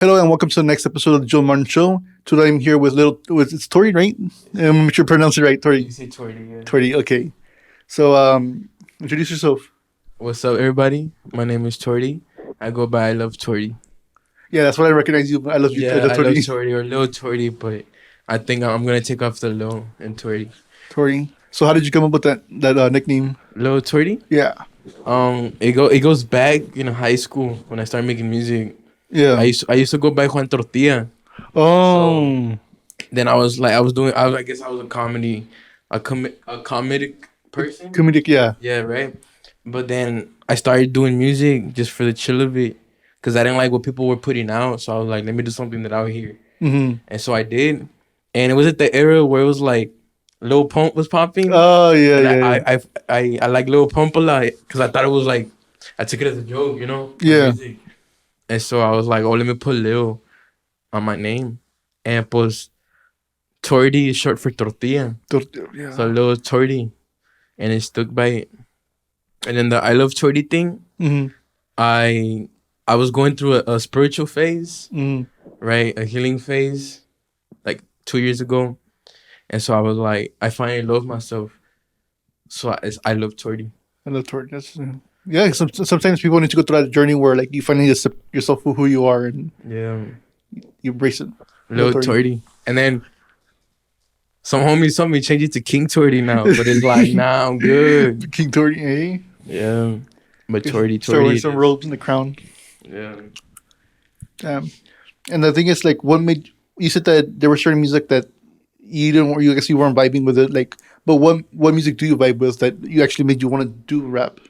Hello and welcome to the next episode of the Joe Martin Show. Today I'm here with it's Tori, right? I'm sure pronounce it right, You Tori. say Torti, yeah. Tori, okay. So introduce yourself. What's up, everybody? My name is Torti. I go by I love Torti. Yeah, that's what I recognize you. I love you. I Yeah, love I love Tori. Torti or Lil Torti, but I think I'm gonna take off the Lil and Torti. Tori. So how did you come up with that nickname? Lil Torti. Yeah, It goes back in high school when I started making music. yeah. I used to go by Juan Tortilla. So Oh, then I guess I was a comedic person. comedic. Yeah. Yeah, right. But then I started doing music just for the chill of it, cause I didn't like what people were putting out. So I was like, let me do something that out here, Mm-hmm. and so I did. And it was at the era where it was like Lil Pump was popping, Oh yeah, and yeah, I like Lil Pump a lot, cause I thought it was like I took it as a joke, my yeah. music. And so I was like, oh, let me put Lil on my name, and pues Torti is short for tortilla, so Yeah. Lil Torti, and it stuck by it. And then the I love Torti thing. Mm-hmm. I I was going through a spiritual phase, Mm-hmm. right? A healing phase, like 2 years ago. And so I was like, I finally love myself. So I love Torti. I love Tori. Yeah. Sometimes people need to go through that journey where like you finally accept yourself for who you are and Yeah. you embrace it. Love Love Tori. Torti. And then some homies told me change it to King Torti now. But it's like, nah, I'm good. King Tori, eh? Yeah. But Torti, Start wearing Torti it some is. robes and the crown. Yeah. Um, and the thing is, like, what made you said that there was certain music that you didn't, you I guess you weren't vibing with it. Like, but what music do you vibe with that you actually made you want to do rap?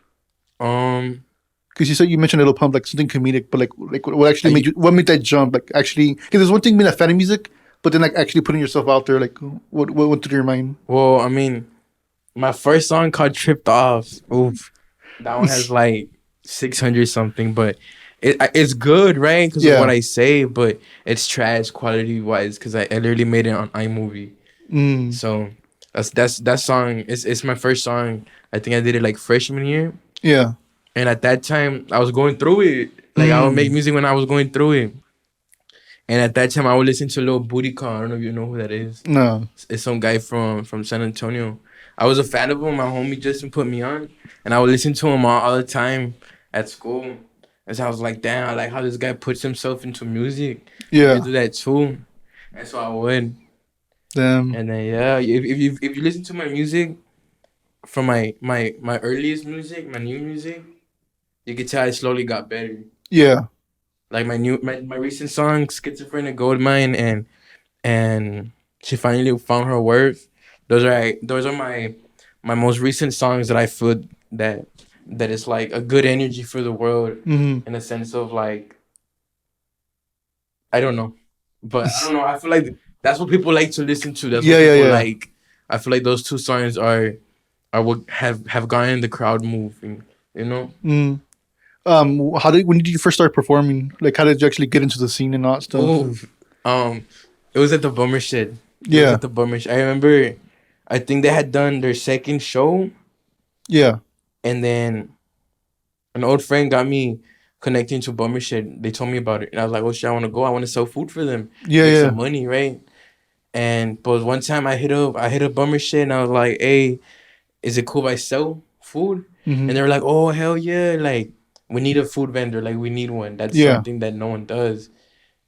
Um Because you said you mentioned Little Pump, like something comedic, but like what actually I made you? What made that jump? Like, actually, because there's one thing being a fan of music, but then like actually putting yourself out there. Like, what went through your mind? well, I mean, my first song called Tripped Off. Oof. That one has like 600 something, but it's good, right? Because of what Yeah. I say, but it's trash quality wise because I literally made it on iMovie. Mm. So that song. It's my first song. I think I did it like freshman year, Yeah. and at that time I was going through it. Like I would make Mm. music when I was going through it, and at that time I would listen to Lil Booty Call. I don't know if you know who that is. No. It's some guy from San Antonio. I was a fan of him. My homie Justin put me on, and I would listen to him all the time at school. And so I was like, damn, I like how this guy puts himself into music. I Yeah. do that too. And so I would. Damn. And then yeah, if you listen to my music from my earliest music, my new music, you can tell I slowly got better. Yeah. Like my recent song, Schizophrenic Goldmine and She Finally Found Her Worth. Those are my most recent songs that I feel that is like a good energy for the world Mm-hmm. in a sense of like I don't know, but I don't know. I feel like that's what people like to listen to. That's what Yeah. Yeah. people Yeah. like. I feel like those two songs are what have gotten the crowd moving. You know. Mm. When did you first start performing? Like, how did you actually get into the scene and all that stuff? Oh, um, it was at the Bummer Shed. It was Yeah. at the Bummer Shed. I remember. I think they had done their second show, Yeah. and then an old friend got me connecting to Bummer Shed. They told me about it, and I was like, "Oh shit, I want to go. I want to sell food for them, Yeah. make Yeah. some money, right?" And but one time I hit up Bummer Shed, and I was like, "Hey, is it cool if I sell food?" Mm-hmm. And they were like, "Oh hell yeah! Like we need a food vendor. Like we need one. That's Yeah. something that no one does.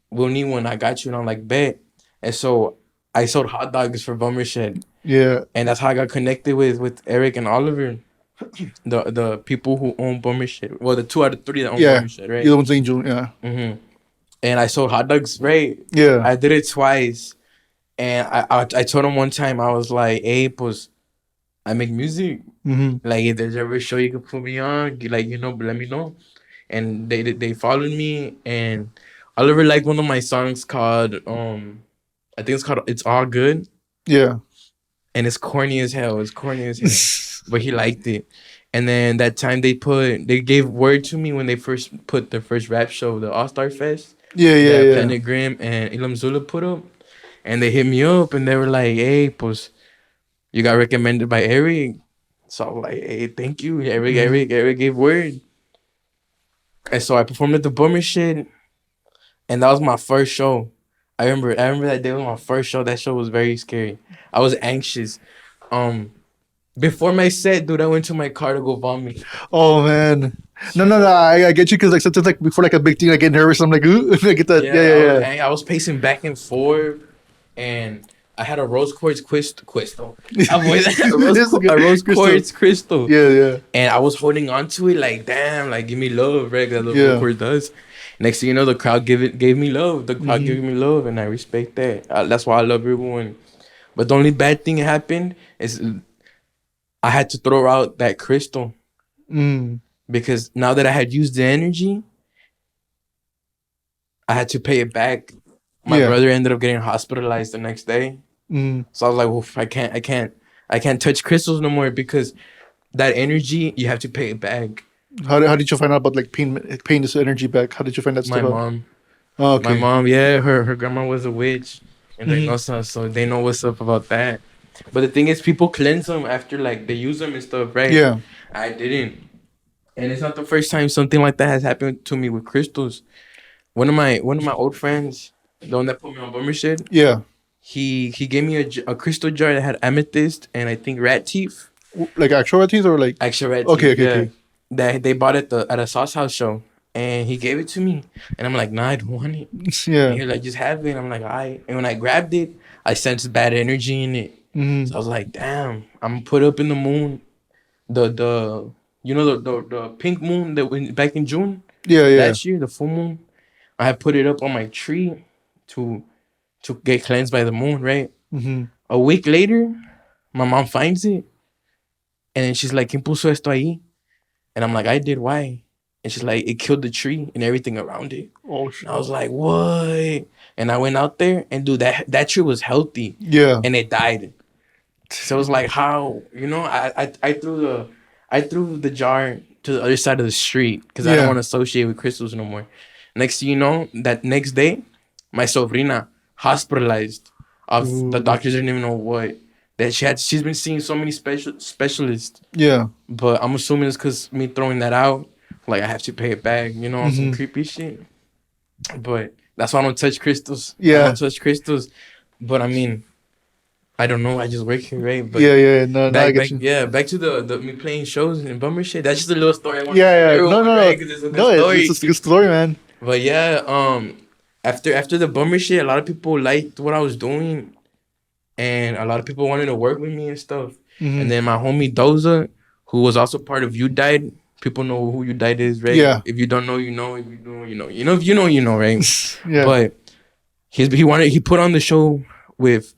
We'll need one. I got you." And I'm like, "Bet." And so I sold hot dogs for Bummer Shed, Yeah. and that's how I got connected with Eric and Oliver, the people who own Bummer Shed. Well, the two out of three that own Yeah. Bummer Shed, You're right? the one's angel. Yeah. Mm-hmm. And I sold hot dogs, right? Yeah. I did it twice, and I told him one time I was like, "Hey, pues, I make music. Mm-hmm. Like if there's ever a show you can put me on, like let me know." And they followed me, and Oliver liked one of my songs called I think it's called "It's All Good," Yeah. and it's corny as hell. It's corny as hell, but he liked it. And then that time they gave word to me when they first put their first rap show, the All Star Fest, Yeah. Yeah. that Yeah. Planet Grim and Ilam Zula put up, and they hit me up and they were like, "Hey, pues, you got recommended by Eric." So I was like, "Hey, thank you, Eric. Mm-hmm. Eric gave word." And so I performed at the Bummer Shit, and that was my first show. I remember that day was my first show. That show was very scary. I was anxious. Um, Before my set, dude, I went to my car to go vomit. Oh man. No. I get you because like sometimes like before like a big thing, I get nervous. I'm like, ooh, I get that. Yeah, Yeah. I was pacing back and forth, and I had a rose quartz crystal. Avoid that This is good. a rose Crystal. quartz crystal, Yeah. and I was holding on to it like, damn, like give me love, right? That little Yeah. rose quartz does. Next thing you know, the crowd gave me love. The crowd Mhm. gave me love, and I respect that. That's why I love everyone. But the only bad thing that happened is I had to throw out that crystal Mm. because now that I had used the energy, I had to pay it back. My Yeah. brother ended up getting hospitalized the next day. Mm. So I was like, "Oof, I can't touch crystals no more because that energy you have to pay it back." How did you find out about like paying this energy back? How did you find that My stuff out? mom, Oh, my okay. mom, yeah, her grandma was a witch in Hmm. Reynosa, so they know what's up about that. But the thing is, people cleanse them after like they use them and stuff, right? Yeah. I didn't, and it's not the first time something like that has happened to me with crystals. One of my old friends, the one that put me on bummer shit, Yeah. he gave me a crystal jar that had amethyst and I think rat teeth. Like actual teeth or like? Actual rat Okay. teeth, Okay. yeah. Okay. That they bought at a sauce house show, and he gave it to me, and I'm like, nah, I don't want it. And Yeah. he was like, just have it. I'm like, all right. And when I grabbed it, I sensed bad energy in it. Hmm. So I was like, damn, I'm put up in the moon. The you know the pink moon that went back in June Yeah. last year, the full moon. I had put it up on my tree to get cleansed by the moon, right? Hmm. A week later, my mom finds it, and then she's like, "¿Quién puso esto ahí?" And I'm like, "I did. Why?" And she's like, "It killed the tree and everything around it." Oh And shit. I was like, "What?" And I went out there, and dude, that tree was healthy, Yeah. and it died. So it was like, how? I threw the jar to the other side of the street because I don't Yeah. want to associate with crystals no more. Next thing you know, that next day, my sobrina hospitalized. Of the Ooh. doctors didn't even know what that she's been seeing so many specialists, Yeah. but I'm assuming it's because me throwing that out, like I have to pay it back, on some Hmm. creepy shit. But that's why I don't touch crystals. I Yeah. don't touch crystals. But I mean, I don't know. I just work here, right? But Yeah. No, I get you. back to the me playing shows and bummer shit. That's just a little story I want to Yeah. share with No. everyone, right? Because it's a good No. story. It's a good story, man. But yeah, after the bummer shit, a lot of people liked what I was doing, and a lot of people wanted to work with me and stuff. Hmm. And then my homie Doza, who was also part of You Died. People know who You Died is, right? Yeah. If you don't know, you know. If you know, you know. If you know, you know, right? Yeah. But he put on the show with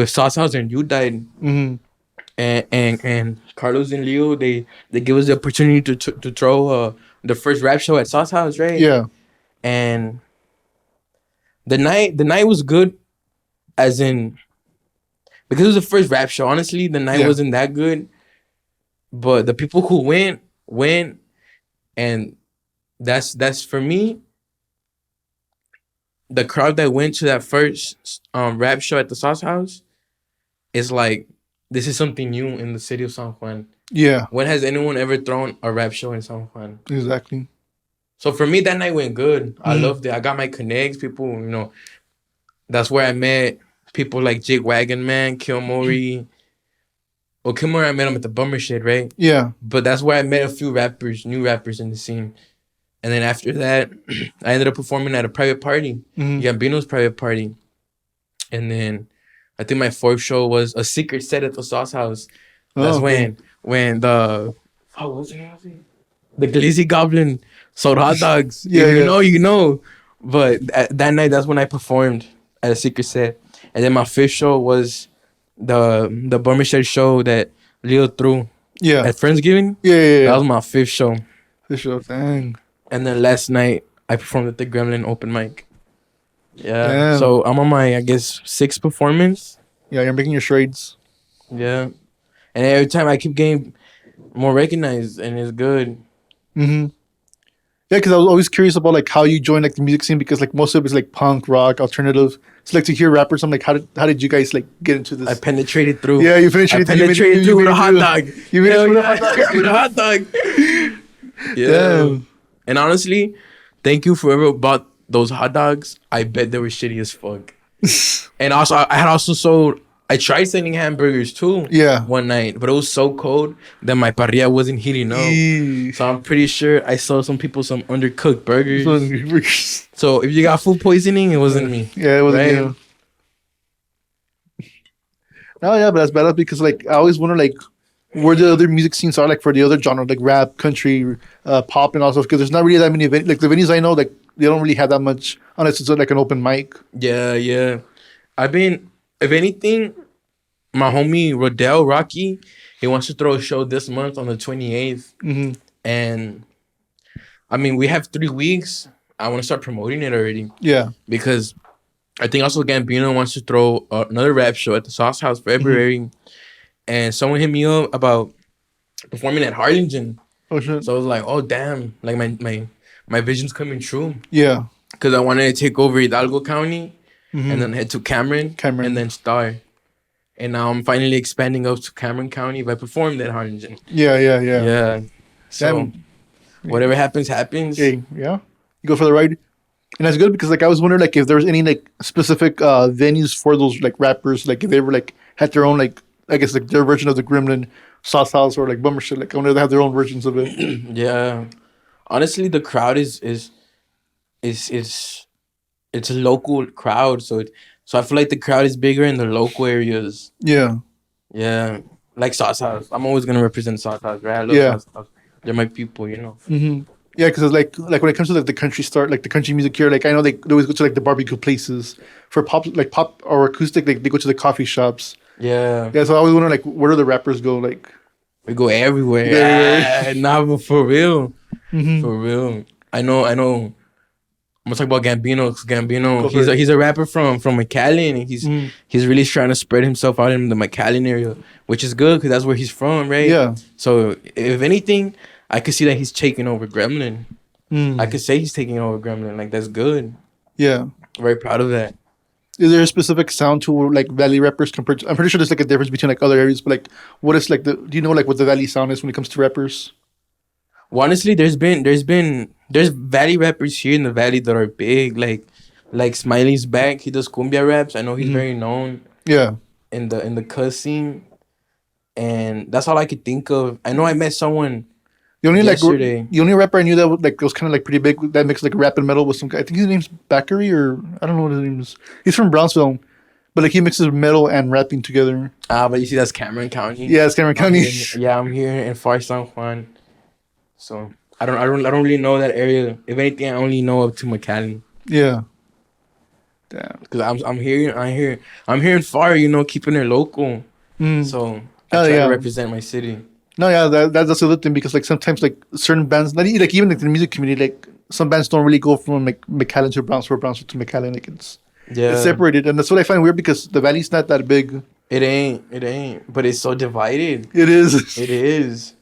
Sauce House and You Died, Hmm. and Carlos and Leo. They give us the opportunity to throw the first rap show at Sauce House, right? Yeah. And the night was good, as in because it was the first rap show. Honestly, the night Yeah. wasn't that good, but the people who went, and that's for me. The crowd that went to that first rap show at the Sauce House is like, this is something new in the city of San Juan. Yeah. When has anyone ever thrown a rap show in San Juan? Exactly. So for me, that night went good. I Mhm. loved it. I got my connects. People, that's where I met people like Jake Wagon Man, Kilmori. Well, Kilmori, I met him at the Bummer Shit, right? Yeah. But that's where I met a few rappers, new rappers in the scene. And then after that, I ended up performing at a private party, Hmm. Gambino's private party. And then I think my fourth show was a secret set at the Sauce House. That's Oh, okay. when the what was it? The Glizzy Goblin sold hot dogs. Yeah, If you yeah. know, you know. But that night, that's when I performed at a secret set. And then my fifth show was the Bummer Shed show that Leo threw Yeah. at Friendsgiving. That Yeah. was my fifth show. For sure. Dang. And then last night, I performed at the Gremlin open mic. Yeah. Damn. So I'm on my, I guess, sixth performance. Yeah, you're making your strides. Yeah. And every time I keep getting more recognized, and it's good. Hmm. Yeah, because I was always curious about like how you joined like the music scene because like most of it's like punk, rock, alternative. So like to hear rappers, I'm like, how did you guys like get into this? I penetrated through. Yeah, you finished I it. penetrated through with a hot dog. You made it Hell with a yeah. hot dog. With a hot dog. Yeah. Damn. And honestly, thank you for whoever those hot dogs, I bet they were shitty as fuck. And also, I had also sold. I tried selling hamburgers too. Yeah. One night, but it was so cold that my parrilla wasn't heating up. Eee. So I'm pretty sure I sold some people some undercooked burgers. So- So if you got food poisoning, it wasn't me. yeah, it wasn't Right? you. Oh yeah, but that's better because like I always wonder like where the other music scenes are like for the other genre like rap, country, pop, and all stuff because there's not really that many like the venues I know like they don't really have that much unless it's like an open mic. Yeah, yeah. I've been, if anything, my homie Rodell Rocky, he wants to throw a show this month on the 28th. Mm-hmm. And I mean, we have 3 weeks. I want to start promoting it already Yeah. because I think also Gambino wants to throw another rap show at the Sauce House February. And someone hit me up about performing at Harlingen. Oh shit. So I was like, oh, damn. Like, my vision's coming true. Yeah. Because I wanted to take over Hidalgo County Mm-hmm. and then head to Cameron. And then Star. And now I'm finally expanding up to Cameron County if I performed at Harlingen. Yeah. Yeah. So Damn. whatever happens, happens. Okay. Yeah. You go for the ride. And that's good because like I was wondering like if there was any like specific venues for those like rappers like if they ever like had their own like I guess like their version of the Gremlin Sauce House or like Bummer Shit like I wonder if they have their own versions of it. Yeah. Honestly, the crowd is it's a local crowd, so I feel like the crowd is bigger in the local areas. Yeah. Yeah, like Sauce House. I'm always gonna represent Sauce House, right? I love Yeah. Sauce House. They're my people, you know. Mm-hmm. Yeah, because like when it comes to like the country like the country music here, like I know they always go to like the barbecue places for pop or acoustic. Like they go to the coffee shops. Yeah, Yeah, so I always wonder like where do the rappers go? Like we go everywhere. Yeah. Nah, but for real, Mhm. for real. I know. I'm gonna talk about Gambino. 'Cause Gambino, Go for it. he's a rapper from McAllen, and he's really trying to spread himself out in the McAllen area, which is good because that's where he's from, right? Yeah. So if anything, I could see that he's taking over Gremlin. Mm. I could say he's taking over Gremlin. Like that's good. Yeah. Very proud of that. Is there a specific sound to like Valley rappers compared to? I'm pretty sure there's like a difference between like other areas, but like what is like the? Do you know like what the Valley sound is when it comes to rappers? Well, honestly, there's Valley rappers here in the Valley that are big. Like Smiley's back. He does cumbia raps. I know he's very known Yeah. in the cuss scene, and that's all I could think of. I know I met someone. The only Yesterday. like the only rapper I knew that was kind of like pretty big that mixed like rap and metal with some guy. I think his name's Bakary or I don't know what his name is. He's from Brownsville, but like he mixes metal and rapping together. But you see, that's Cameron County. Yeah, it's Cameron County. I'm here in Far San Juan, so I don't really know that area. If anything, I only know up to McAllen. Yeah. Damn. Because I'm here in Far, you know, keeping it local. Mm. So I Oh, try yeah. to represent my city. No, yeah, that's the other thing because like sometimes like certain bands, not like even like the music community, like some bands don't really go from like McAllen to Brownsville, Brownsville to McAllen. Like it's separated, and that's what I find weird because the valley's not that big. It ain't. But it's so divided. It is. It is.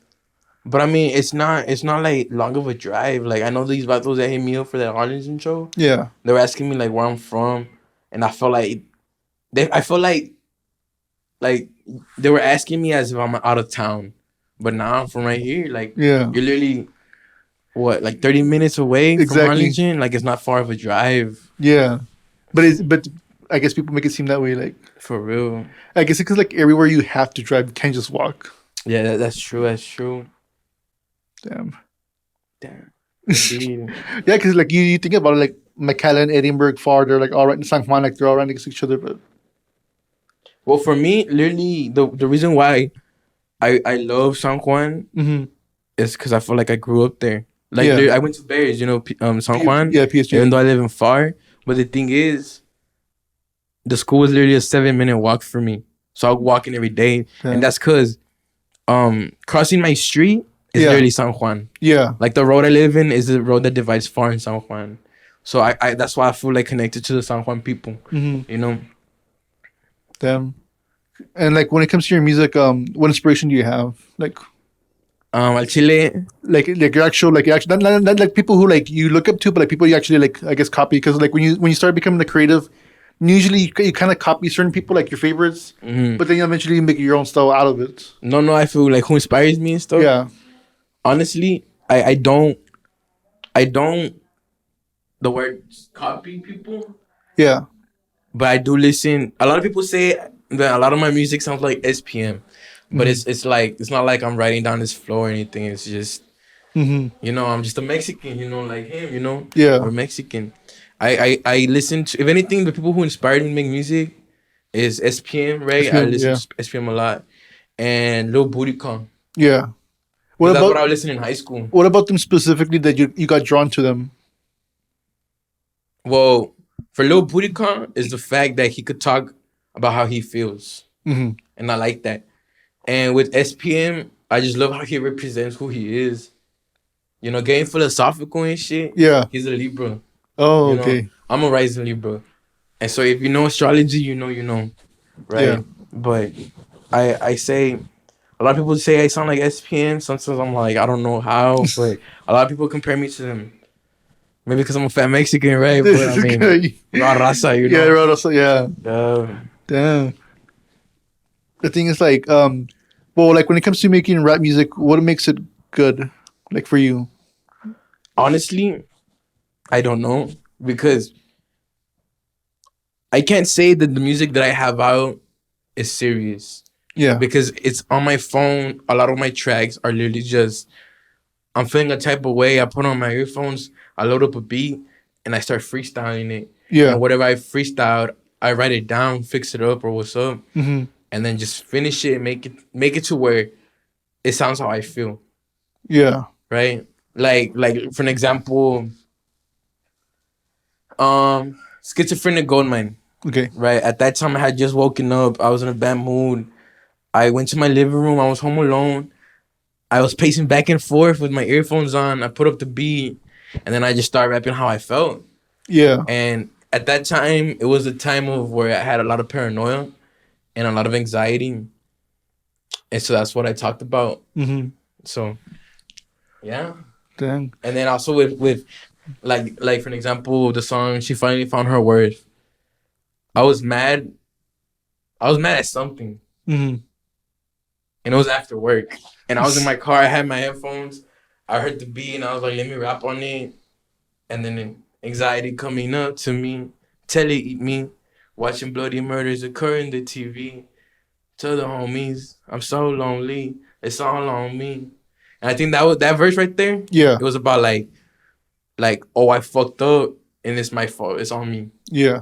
But I mean, it's not like long of a drive. Like I know these vatos that hit me up for that Harlingen show. Yeah. They were asking me like where I'm from, and I felt like they were asking me as if I'm out of town. But now I'm from right here. Like Yeah. you're literally what, like 30 minutes away from Exactly. Harlingen? Like it's not far of a drive. Yeah. But I guess people make it seem that way. Like For real. I guess because like everywhere you have to drive, you can't just walk. Yeah, that's true. That's true. Damn. Indeed. Yeah, because like you think about it, like McAllen, Edinburgh, Far, they're like all right in San Juan, like they're all right next to each other. But Well, for me, literally, the reason why I love San Juan is because I feel like I grew up there. Like Yeah. I went to Bears, you know, San Juan. Yeah, PSG. Even though I live in Far, but the thing is, the school was literally a 7-minute walk for me. So I'm walking every day, Yeah. and that's because crossing my street is Yeah. literally San Juan. Yeah. Like the road I live in is the road that divides Far and San Juan. So I that's why I feel like connected to the San Juan people. You know. Damn. And like when it comes to your music, what inspiration do you have? Like Al Chile, your actual not like people who like you look up to, but like people you actually like I guess copy because like when you start becoming a creative, usually you kind of copy certain people like your favorites, but then eventually you make your own style out of it. no, I feel like who inspires me and stuff. Yeah. Honestly, I don't the word copy people, Yeah. but I do listen. A lot of people say that a lot of my music sounds like SPM, but Hmm. it's like it's not like I'm writing down this flow or anything. It's just Hmm. I'm just a Mexican. Like him. Yeah. We're Mexican. I listen to, if anything, the people who inspired me to make music is SPM, right? I SPM. listen Yeah. to SPM a lot, and Lil Booty Con, Yeah. What because that's what about I was listening in high school. what about them specifically that you got drawn to them? Well, for Lil Booty Con is the fact that he could talk about how he feels, Hmm. and I like that. And with SPM, I just love how he represents who he is. Getting philosophical and shit. Yeah. He's a Libra. Oh, okay. I'm a rising Libra, and so if you know astrology, Yeah. right? But I say a lot of people say I sound like SPM. Sometimes I'm like I don't know how, but a lot of people compare me to them. Maybe because I'm a fat Mexican, right? This But I is mean, okay. raw raza, Yeah, right. Also, yeah. Uh, Damn. The thing is like, well, like when it comes to making rap music, what makes it good? Like for you? Honestly, I don't know because I can't say that the music that I have out is serious Yeah. because it's on my phone. A lot of my tracks are literally just I'm feeling a type of way. I put on my earphones, I load up a beat, and I start freestyling it. Yeah. And whatever I freestyled, I write it down, fix it up, or what's up, Hmm. and then just finish it, make it to where it sounds how I feel, Yeah. right? Like for an example, schizophrenic goldmine, Okay. right? At that time, I had just woken up. I was in a bad mood. I went to my living room. I was home alone. I was pacing back and forth with my earphones on. I put up the beat, and then I just started rapping how I felt. Yeah. And at that time, it was a time of where I had a lot of paranoia and a lot of anxiety, and so that's what I talked about. Hmm. So yeah, Dang. and then also with like for an example, the song "She Finally Found Her Words." I was mad. I was mad at something, Hmm. and it was after work. And I was in my car. I had my headphones. I heard the beat, and I was like, "Let me rap on it." And then anxiety coming up to me, tele eat me, watching bloody murders occur in the TV. Tell the homies, I'm so lonely. It's all on me. And I think that verse right there. Yeah. It was about like oh I fucked up and it's my fault. It's on me. Yeah.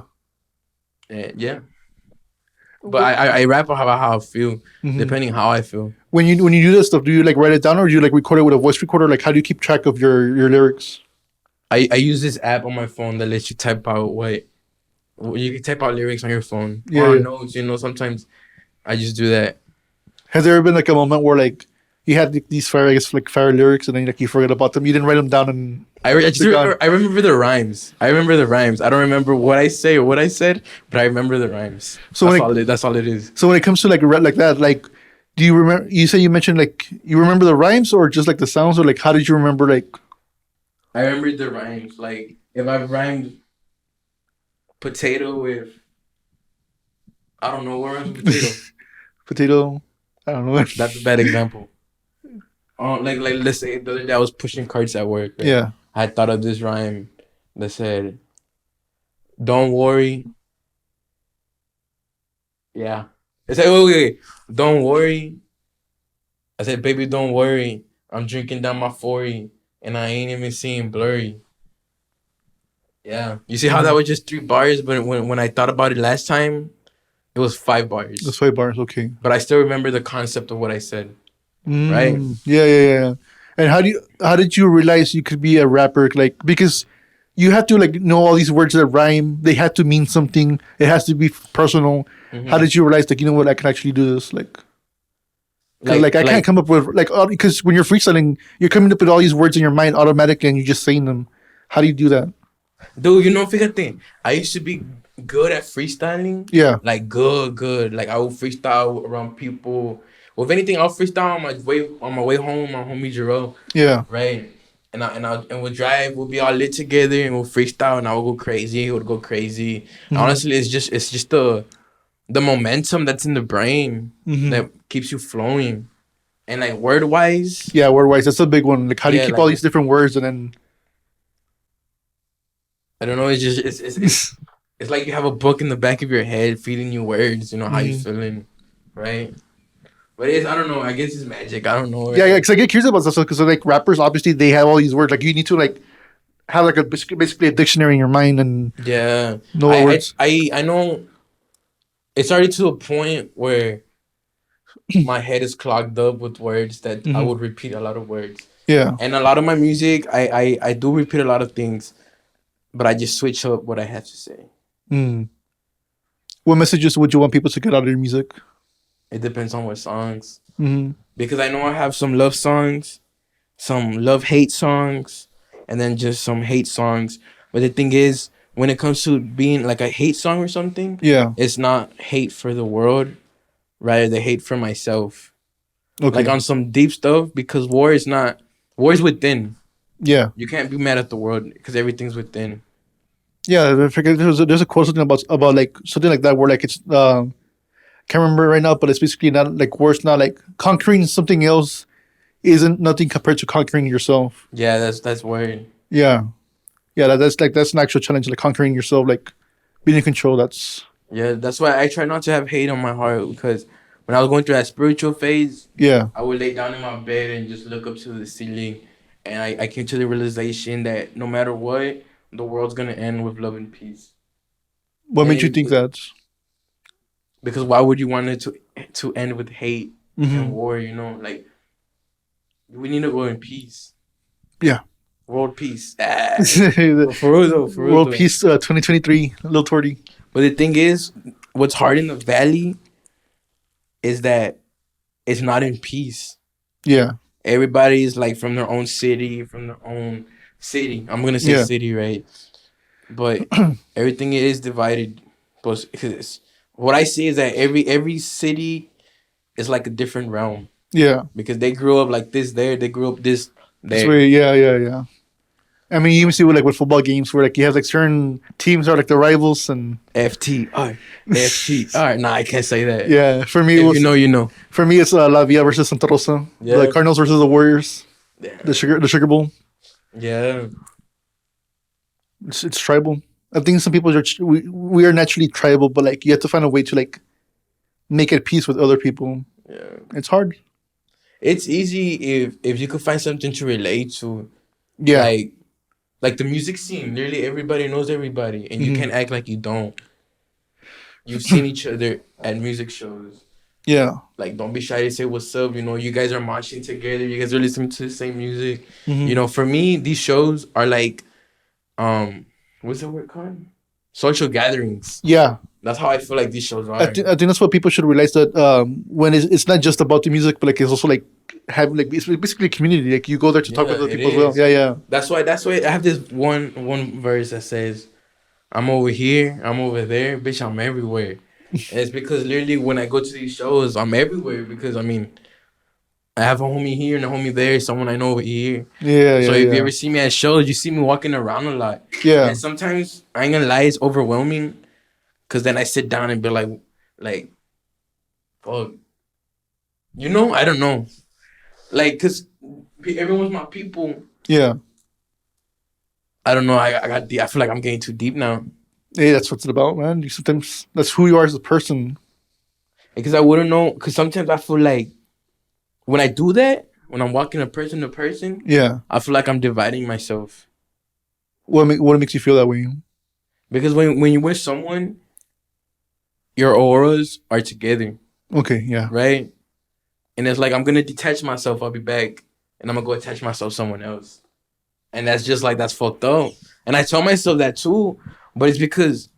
And yeah. But I rap about how I feel, Hmm. depending how I feel. When you do this stuff, do you like write it down or do you like record it with a voice recorder? Like, how do you keep track of your lyrics? I use this app on my phone that lets you type out what you can type out lyrics on your phone Yeah. or on Yeah. notes. Sometimes I just do that. Has there ever been like a moment where like you had like, these fire, I guess, like fire lyrics, and then like you forget about them? You didn't write them down, and I just they're gone. remember, I remember the rhymes. I remember the rhymes. I don't remember what I say or what I said, but I remember the rhymes. So when it, That's all it is. so when it comes to like rap like that, like, do you remember? You say you mentioned like you remember the rhymes or just like the sounds, or like how did you remember like? I remember the rhymes. Like if I rhymed potato with I don't know what rhymes with potato. Potato? I don't know. That's a bad example. Like let's say the other day I was pushing carts at work. Right? Yeah. I had thought of this rhyme that said, "Don't worry." Yeah. It's like wait. Don't worry. I said, "Baby, don't worry. I'm drinking down my 40 and I ain't even seeing blurry." Yeah. You see how that was just 3 bars, but when I thought about it last time, it was 5 bars. That's 5 bars. Okay. But I still remember the concept of what I said. Right? Yeah, yeah. And how did you realize you could be a rapper? Like because you have to like know all these words that rhyme. They have to mean something. It has to be personal. How Mm-hmm. did you realize like you know what I can actually do this like? Because Like like I can't like come up with like because when you're freestyling, you're coming up with all these words in your mind automatically, and you're just saying them. How do you do that? dude, fíjate, I used to be good at freestyling. Yeah, Like good. Like I would freestyle around people. Well, if anything, I'll freestyle on my way home, my homie Jerome. yeah. Right. And we'll drive, we'll be all lit together and we'll freestyle and I will go crazy, he would go crazy. Hmm. Honestly, it's just the momentum that's in the brain Hmm. that keeps you flowing. And like word wise, Yeah, word wise, that's a big one. Like, how do you yeah, keep all like these different words and then? I don't know. It's just it's like you have a book in the back of your head feeding you words. You know how you Mhm. feeling, right? But it's I don't know. I guess it's magic. I don't know. Yeah, yeah. Because I get curious about stuff because like rappers, obviously they have all these words. Like you need to like have like a basically a dictionary in your mind and Yeah, know what words. I know. It's already to a point where my head is clogged up with words that I Hmm. would repeat a lot of words. Yeah. And a lot of my music, I do repeat a lot of things, but I just switch up what I have to say. Mm. What messages would you want people to get out of your music? It depends on what songs. Hmm. Because I know I have some love songs, some love hate songs, and then just some hate songs. But the thing is, when it comes to being like a hate song or something, Yeah. it's not hate for the world, rather the hate for myself. Like Okay. on some deep stuff, because war is within. Yeah. You can't be mad at the world because everything's within. Yeah. I forget there's a quote something about like something like that where like it's can't remember right now, but it's basically not like worse, not like conquering something else isn't nothing compared to conquering yourself. Yeah, that's weird. Yeah. Yeah, that's an actual challenge, like conquering yourself, like being in control. That's Yeah, that's why I try not to have hate on my heart because when I was going through that spiritual phase, yeah. I would lay down in my bed and just look up to the ceiling, and I came to the realization that no matter what, the world's gonna end with love and peace. What And made you think that? because why would you want it to end with hate and Hmm. war? You know, like we need to go in peace, Yeah. world peace. Ah. The But for real though, for real World though. Peace 2023, Lil Torti. But the thing is, what's hard in the valley is that it's not in peace. Yeah. Everybody is like from their own city, I'm gonna say Yeah. city, right? But everything is divided. But what I see is that every city is like a different realm Yeah. because they grew up like this there, they grew up this This there. way, yeah, yeah, yeah. I mean, you even see with like with football games where like you have like certain teams are like the rivals, and FTR, FTR. Nah, I can't say that. yeah, for me it If you was know, you know. La Villa versus Santa Rosa, the Yeah, Cardinals versus the Warriors, yeah, the Sugar Bowl. yeah. It's tribal. I think some people we are naturally tribal, but like you have to find a way to like make it peace with other people. Yeah. It's hard. It's easy if you could find something to relate to, Yeah. like the music scene. Literally everybody knows everybody, and you Hmm. can't act like you don't. You've seen each other at music shows. Yeah. Like, don't be shy to say what's up. You know, you guys are marching together. You guys are listening to the same music. Hmm. You know, for me, these shows are like, what's the word called? Social gatherings. Yeah. That's how I feel like these shows I, are. I think that's what people should realize that when it's not just about the music, but like it's also like have like it's basically a community. Like you go there to talk Yeah, with other it people as well. is. Yeah, yeah, That's why I have this one verse that says, "I'm over here, I'm over there, bitch, I'm everywhere." And it's because literally when I go to these shows, I'm everywhere because I mean I have a homie here and a homie there, someone I know over here. yeah, So yeah, if you yeah, ever see me at shows, you see me walking around a lot. yeah. And sometimes I ain't gonna lie, it's overwhelming because then I sit down and be like, fuck, you know, I don't know, like, cause everyone's my people. Yeah. I don't know. I got deep. I feel like I'm getting too deep now Hey, that's what it's about, man. You sometimes that's who you are as a person. because I wouldn't know. Because sometimes I feel like when I do that, when I'm walking a person to person, Yeah. I feel like I'm dividing myself. What makes you feel that way? Because when you're with someone, your auras are together, Okay. Yeah. right? And it's like I'm gonna detach myself. I'll be back, and I'm gonna go attach myself to someone else. And that's just like that's fucked up. And I tell myself that too, but it's because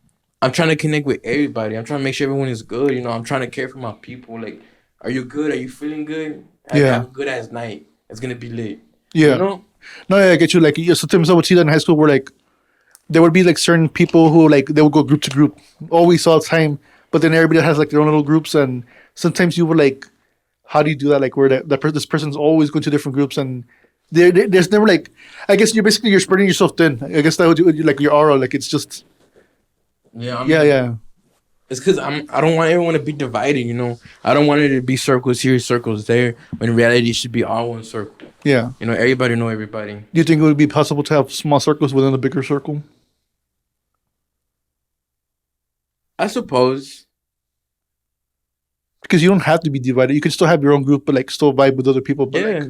I'm trying to connect with everybody. I'm trying to make sure everyone is good. You know, I'm trying to care for my people. Like, are you good? Are you feeling good? Have Yeah. a good ass night. It's gonna be lit. You Yeah. know? No, yeah, I get you. Like sometimes I would see that in high school where like there would be like certain people who like they would go group to group always all the time, but then everybody has like their own little groups, and sometimes you would like, how do you do that? Like where this person's always going to different groups, and there's never like, I guess you're spreading yourself thin. I guess that would do like your aura. Like it's just Yeah. I yeah, mean, yeah, it's because I don't want everyone to be divided. You know, I don't want it to be circles here, circles there. When in reality, it should be all one circle. yeah. You know, everybody know everybody. Do you think it would be possible to have small circles within a bigger circle? I suppose. Because you don't have to be divided. You can still have your own group, but like still vibe with other people. But like, Yeah.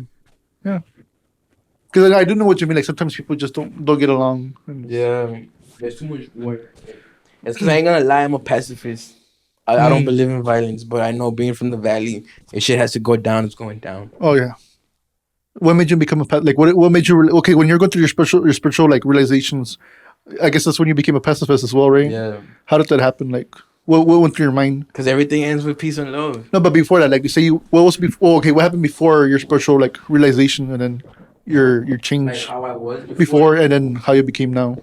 yeah, because I do know what you mean. Like sometimes people just don't get along. And, Yeah. There's too much work. It's because I ain't gonna lie, I'm a pacifist. I don't mm, believe in violence, but I know being from the valley, if shit has to go down, it's going down. oh yeah. What made you become a like? What made you okay when you're going through your spiritual like realizations? I guess that's when you became a pacifist as well, right? Yeah. How did that happen? Like, what went through your mind? Because everything ends with peace and love. No, but before that, like, say you what was before? Okay, what happened before your spiritual like realization, and then your Like change how I was before, before. and then how you became now.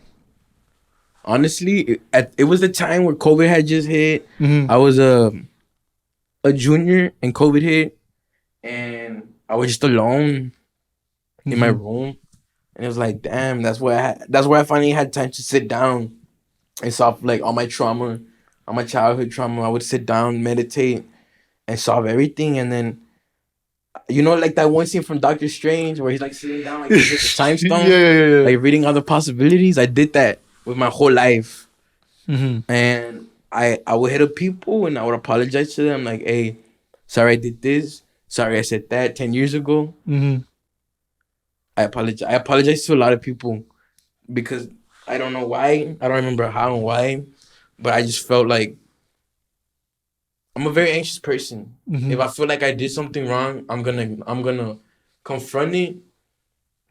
Honestly, it was the time where COVID had just hit. Mm-hmm. I was a junior and COVID hit, and I was just alone in my Mm-hmm. room, and it was like, damn, that's where I finally had time to sit down and solve like all my trauma, all my childhood trauma. I would sit down, meditate, and solve everything, and then like that one scene from Doctor Strange where he's like sitting down like this with the time Yeah, stone, yeah, yeah, yeah. like reading all the possibilities. I did that with my whole life. Mm-hmm. And I would hit up people and I would apologize to them like, hey, sorry I did this. Sorry I said that 10 years ago. Mm-hmm. I apologize. I apologize to a lot of people because I don't know why. I don't remember how and why. But I just felt like I'm a very anxious person. Mm-hmm. If I feel like I did something wrong, I'm gonna confront it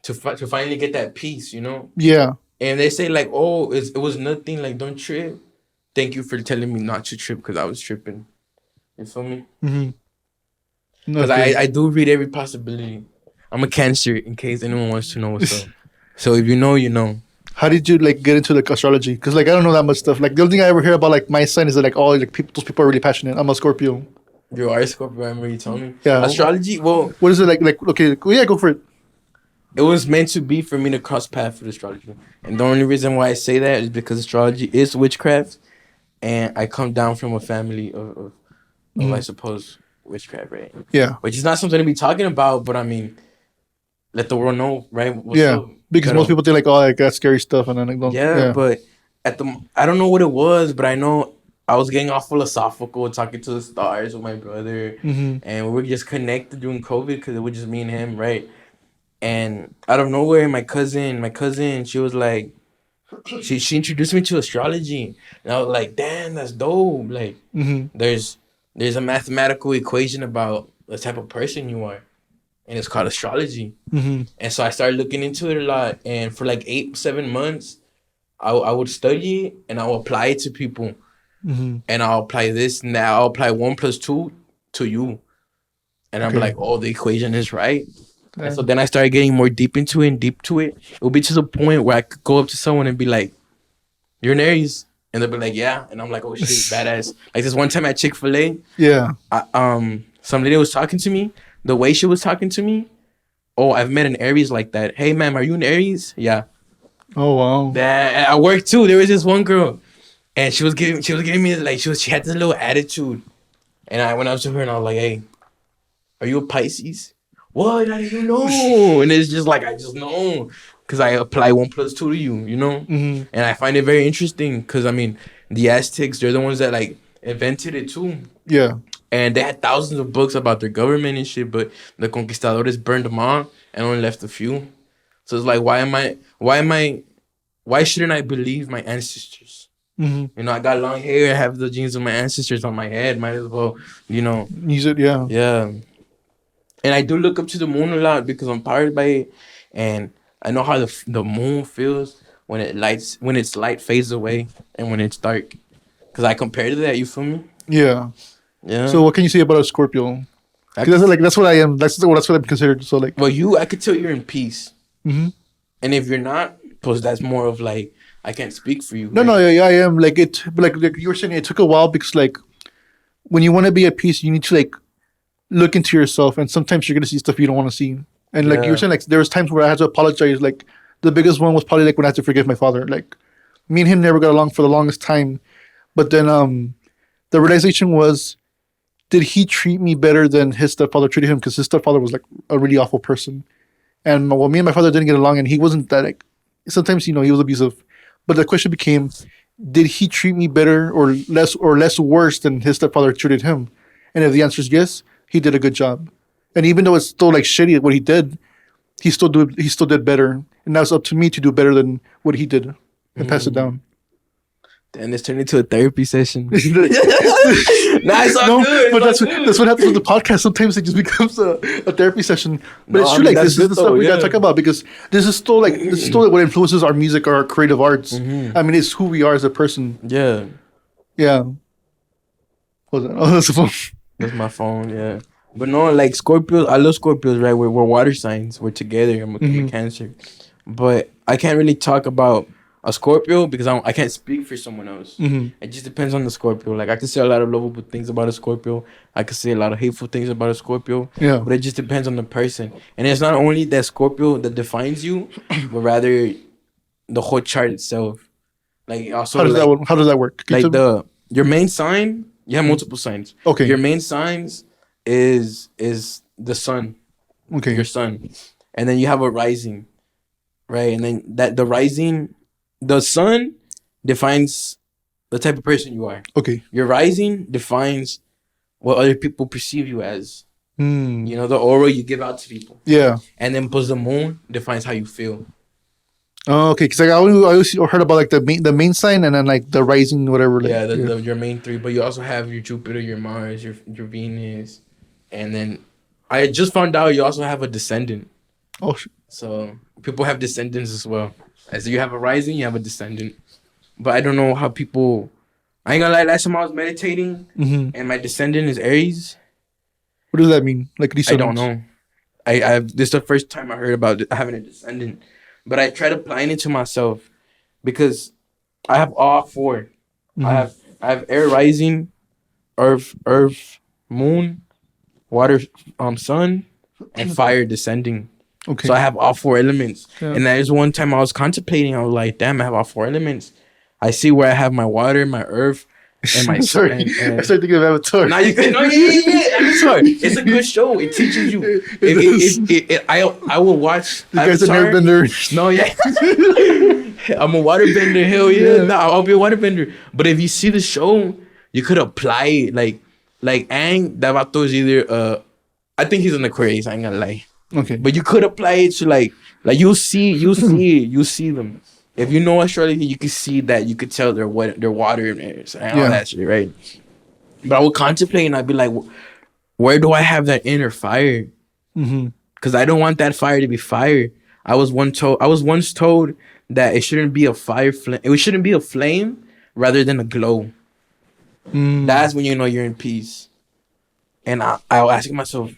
to finally get that peace. Yeah. And they say like, oh, it was nothing. Like, don't trip. Thank you for telling me not to trip because I was tripping. You feel me? Mm-hmm. Because Okay. I do read every possibility. I'm a Cancer, in case anyone wants to know what's up. So if you know, you know. How did you like get into like astrology? Because like I don't know that much stuff. Like the only thing I ever hear about like my sign is that like all like people, those people are really passionate. I'm a Scorpio. Your horoscope, remember you told me. Yeah. Astrology, well, What is it like? Like okay, yeah, go for it. it was meant to be for me to cross paths with astrology. And the only reason why I say that is because astrology is witchcraft. And I come down from a family of I Mhm. suppose, witchcraft, right? Yeah. Which is not something to be talking about, but I mean, let the world know, right? What's Yeah. up? Because most Pero, people think like, oh, like that's scary stuff, and then like, don't. yeah, Yeah. but I don't know what it was, but I know I was getting all philosophical, talking to the stars with my brother, Mm-hmm. and we were just connected during COVID because it was just me and him, right? And out of nowhere, my cousin, she was like, she introduced me to astrology, and I was like, damn, that's dope. Like, Mm-hmm. there's a mathematical equation about the type of person you are, and it's called astrology. Mm-hmm. And so I started looking into it a lot, and for like 8 7 months. I would study it and I'll apply it to people. Mm-hmm. And I'll apply this and that. I'll apply 1 plus 2 to you. And I'm Okay. like, oh, the equation is right. And so Damn. then I started getting more deep into it and deep to it. It would be to the point where I could go up to someone and be like, you're an Aries. And they'll be like, yeah. And I'm like, oh shit, badass. Like this one time at Chick-fil-A, Yeah. some lady was talking to me. The way she was talking to me, oh, I've met an Aries like that. Hey, ma'am, are you an Aries? Yeah. Oh wow. That I work too. There was this one girl. And she was giving me like she had this little attitude. And I went up to her and I was like, hey, are you a Pisces? What? How do you know? And it's just like I just know. Cause I apply 1 plus 2 to you. Mm-hmm. And I find it very interesting because I mean the Aztecs, they're the ones that like invented it too. Yeah. And they had thousands of books about their government and shit, but the conquistadores burned them all and only left a few. So it's like why shouldn't I believe my ancestors? Mm-hmm. I got long hair. I have the genes of my ancestors on my head. Might as well. Use it. Yeah. Yeah. And I do look up to the moon a lot because I'm powered by it, and I know how the moon feels when its light fades away and when it's dark. Cause I compare to that. You feel me? Yeah. Yeah. So what can you say about a Scorpio? I 'Cause could, that's what I am. That's what I'm considered. So like. I could tell you're in peace, Mm-hmm. and if you're not, because that's more of like I can't speak for you. No, Right? no, yeah, I am. Like it, but like you were saying, it took a while because like when you want to be at peace, you need to like look into yourself, and sometimes you're gonna see stuff you don't want to see. And like you were Yeah. saying, like there was times where I had to apologize. Like the biggest one was probably like when I had to forgive my father. Like me and him never got along for the longest time, but then the realization was, did he treat me better than his stepfather treated him? Because his stepfather was like a really awful person, and well, me and my father didn't get along, and he wasn't that like. Sometimes he was abusive, but the question became, did he treat me better or less worse than his stepfather treated him? And if the answer is yes, he did a good job. And even though it's still like shitty what he did, he still did better. And now it's up to me to do better than what he did and pass it down. And it's turned into a therapy session. Nah, No, it's all good. but It's all good. that's what happens with the podcast. Sometimes it just becomes a therapy session. But No, it's I true. mean, Like that's this is good the stuff though, we gotta yeah. talk about because this is still like what influences our music, our creative arts. I mean, it's who we are as a person. Yeah, Yeah. What was that? Oh, that's the phone. that's my phone. Yeah, but no, like Scorpios. I love Scorpios. Right, we're water signs. We're together. I'm a Cancer, but I can't really talk about a Scorpio because I can't speak for someone else. It just depends on the Scorpio. Like I can say a lot of lovable things about a Scorpio. I can say a lot of hateful things about a Scorpio. Yeah. But it just depends on the person. And it's not only that Scorpio that defines you, but rather the whole chart itself. Like also like How does that work? Can you like tell me? the your main sign. You have multiple signs. Okay. Your main signs is the sun, Okay. your sun, and then you have a rising, right? And then that the rising, the sun defines the type of person you are. Okay. Your rising defines what other people perceive you as. Hmm. You know, the aura you give out to people. Yeah. And then plus the moon defines how you feel. Oh, okay. Because like, I always heard about like the main sign and then like the rising whatever. Like, Yeah, your main three. But you also have your Jupiter, your Mars, your Venus, and then I just found out you also have a descendant. Oh. So people have descendants as well. As you have a rising, you have a descendant. But I don't know how people. I ain't gonna lie. Last time I was meditating, and my descendant is Aries. What does that mean? Like I don't know. This is the first time I heard about having a descendant, but I tried applying it to myself because I have all 4. I have air rising, earth, moon, water, sun, and fire descending. Okay. So I have all 4 elements. Yeah. And there's one time I was contemplating, I was like, damn, I have all 4 elements. I see where I have my water, my earth, and my Sorry. and I started thinking of Avatar. now you can Avatar. It's a good show. It teaches you. I will watch. The guy's an Avatar. airbender. No, yeah. I'm a waterbender. Hell yeah. No, I'll be a waterbender. But if you see the show, you could apply it. Like Aang, that vato is either I think he's an Aquarius. I ain't gonna lie. Okay. But you could apply it to like you'll see them. If you know astrology, you can see that. You could tell their water and air and all that shit, right? But I would contemplate and I'd be like, where do I have that inner fire? Because I don't want that fire to be fire. I was once told that it shouldn't be a fire flame. It shouldn't be a flame rather than a glow. That's when you know you're in peace. And I was asking myself,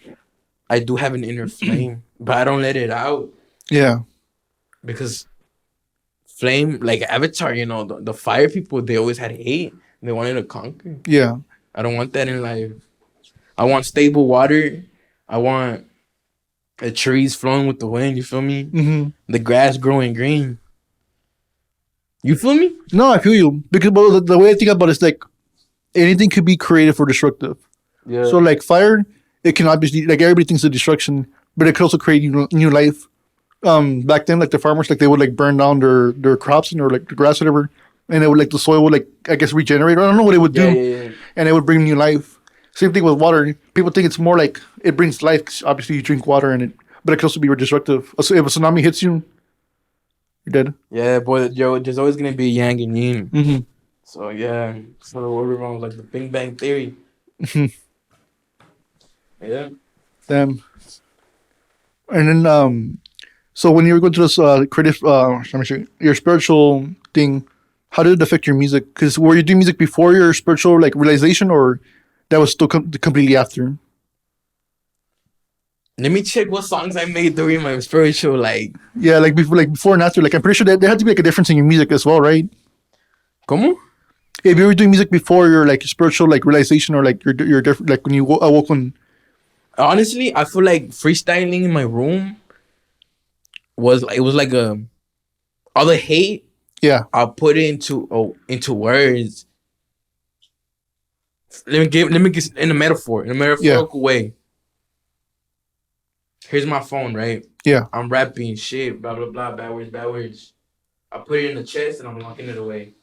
I do have an inner flame, but I don't let it out. Yeah. Because flame, like Avatar, you know, the fire people, they always had hate. They wanted to conquer. Yeah. I don't want that in life. I want stable water. I want the trees flowing with the wind. You feel me? The grass growing green. You feel me? No, I feel you. Because well, the way I think about it is like anything could be creative or destructive. Yeah. So like fire, it can obviously like everybody thinks of destruction, but it could also create new life. Back then, like the farmers, like they would like burn down their crops and or like the grass, or whatever, and it would like the soil would like I guess regenerate. I don't know what it would do, Yeah. and it would bring new life. Same thing with water. People think it's more like it brings life. 'Cause obviously, you drink water and it, but it could also be destructive. So if a tsunami hits you, you're dead. Yeah, boy, yo, there's always gonna be yang and yin. So yeah, so what was like the Big Bang Theory. Yeah. Damn. And then so when you were going to this creative, let me see, your spiritual thing, how did it affect your music? Because were you doing music before your spiritual like realization, or that was still completely after? Let me check what songs I made during my spiritual like. Yeah, like before and after. Like I'm pretty sure that there had to be like a difference in your music as well, right? ¿Cómo? If you were doing music before your like spiritual like realization, or like your different like when you awoke on. Honestly, I feel like freestyling in my room was like all the hate. Yeah. I'll put it into words. Let me get in a metaphorical way. Here's my phone, right? Yeah. I'm rapping shit, blah blah blah, bad words. I put it in the chest and I'm locking it away.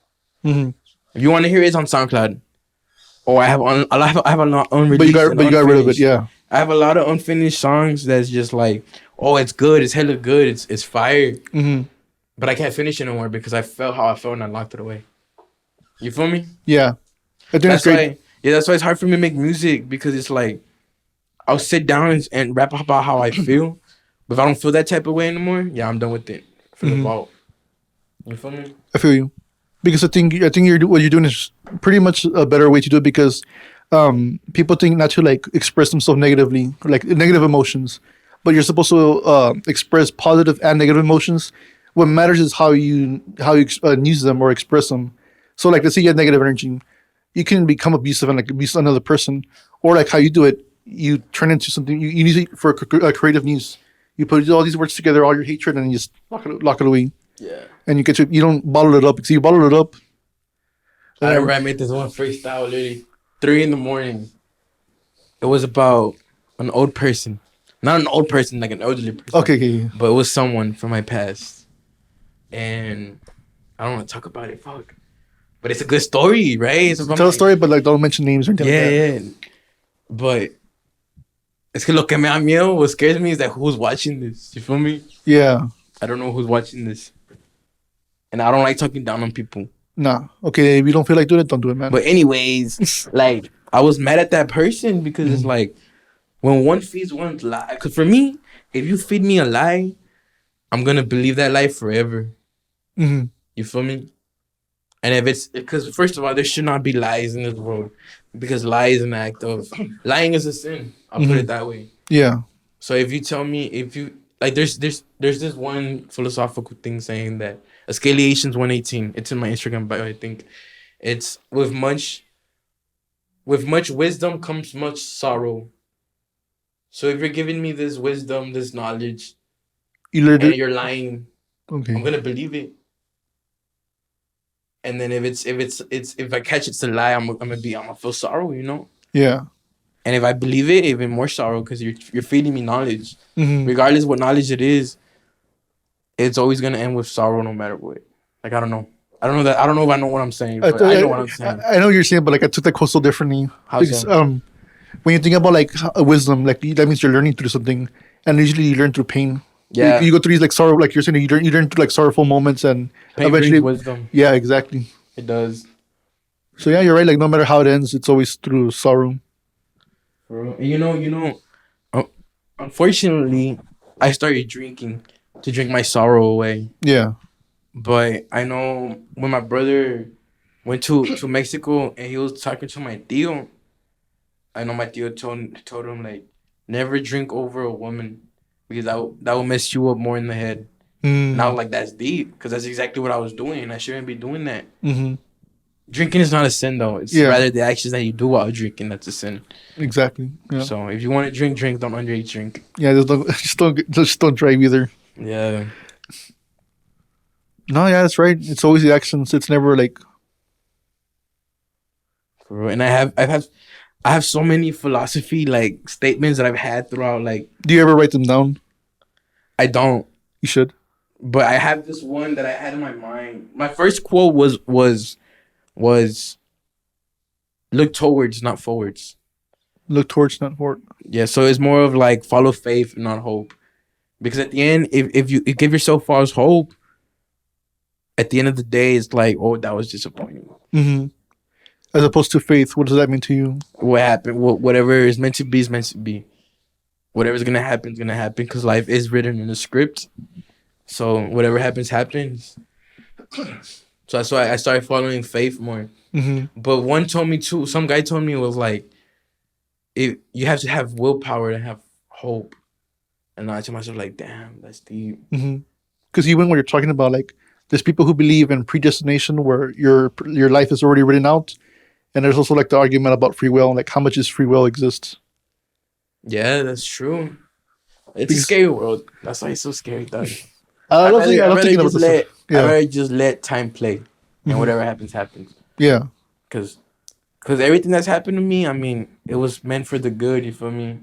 Mm-hmm. If you want to hear it, it's on SoundCloud. Or I have a lot But you unreleased got and but you got rid of it. unfinished. Yeah. I have a lot of unfinished songs that's just like, oh, it's good, it's hella good, it's fire. Mm-hmm. But I can't finish it no more because I felt how I felt and I locked it away. You feel me? Yeah. I think that's That's great. why, yeah, that's why it's hard for me to make music because it's like I'll sit down and rap about how I feel, but if I don't feel that type of way anymore, yeah, I'm done with it for the Mm-hmm. vault. You feel me? I feel you. Because I think what you're doing is pretty much a better way to do it because people think not to like express themselves negatively, like negative emotions, but you're supposed to express positive and negative emotions. What matters is how you use them or express them. So like let's say you have negative energy, you can become abusive and like abuse another person, or like how you do it, you turn into something you use it for a creative use. You put all these words together, all your hatred, and you just lock it away, Yeah. and you don't bottle it up because you bottle it up. I And remember I made this one freestyle literally 3 in the morning. It was about an old person, not an old person like an elderly person, okay, okay, but it was someone from my past, and I don't want to talk about it. Fuck. But it's a good story, right? It's about tell a my, story, but like don't mention names or anything yeah, like that. yeah. But es que lo que me da miedo, what scares me is that who's watching this. You feel me? Yeah, I don't know who's watching this, and I don't like talking down on people. nah. Okay, if you don't feel like doing it, don't do it, man. But anyways, like I was mad at that person because it's like when one feeds one's lie. Because for me, if you feed me a lie, I'm gonna believe that lie forever. Mm-hmm. You feel me? And if it's because first of all, there should not be lies in this world because lie is an act of lying is a sin. I'll put it that way. Yeah. So if you tell me if you like, there's this one philosophical thing saying that Escalations 118. It's in my Instagram bio. I think it's with much wisdom comes much sorrow. So if you're giving me this wisdom, this knowledge, You learned and it. you're lying, I'm Okay. gonna believe it. And then if I catch it's a lie, I'm gonna feel sorrow, you know. Yeah. And if I believe it, even more sorrow because you're feeding me knowledge, Mm-hmm. regardless what knowledge it is. It's always gonna end with sorrow, no matter what. Like I don't know. I don't know if I know what I'm saying, I, but I know what I, I'm saying. I know what you're saying, but like I took that quote so differently How because so? when you think about like wisdom, like that means you're learning through something, and usually you learn through pain. Yeah. You go through these like sorrow, like you're saying, you learn through like sorrowful moments, and Pain eventually, brings wisdom. yeah, exactly. It does. So yeah, you're right. Like no matter how it ends, it's always through sorrow. Bro. And uh, unfortunately, I started drinking to drink my sorrow away. Yeah. But I know when my brother went to Mexico and he was talking to my tío, I know my tío told him like never drink over a woman because that will mess you up more in the head. And I was like, that's deep because that's exactly what I was doing. I shouldn't be doing that. Mm-hmm. Drinking is not a sin though. It's rather the actions that you do while drinking that's a sin. Exactly. Yeah. So if you want to drink, drink. Don't underage drink. Yeah. Just don't drive either. Yeah. No, yeah, that's right. It's always the actions. It's never like For real. And I have so many philosophy like statements that I've had throughout. Like do you ever write them down? I don't, You should. but I have this one that I had in my mind. My first quote was look towards, not forwards. Look towards, not forward. Yeah, so it's more of like follow faith, not hope. Because at the end, if you give yourself false hope, at the end of the day, it's like, oh, that was disappointing. Mm-hmm. As opposed to faith, what does that mean to you? What happened? Whatever is meant to be is meant to be. Whatever's gonna happen is gonna happen because life is written in the script. So whatever happens, happens. So that's why I started following faith more. Mm-hmm. But one told me too. Some guy told me it was like, you have to have willpower to have hope. And I told myself like, damn, that's deep. Because even when you're talking about like, there's people who believe in predestination, where your life is already written out, and there's also like the argument about free will, like how much is free will exists. Yeah, that's true. It's a Because- scary world. That's why it's so scary, dog. I love thinking about this stuff. I'd rather just let time play, and whatever happens, happens. Yeah. Cause everything that's happened to me, I mean, it was meant for the good. You feel me?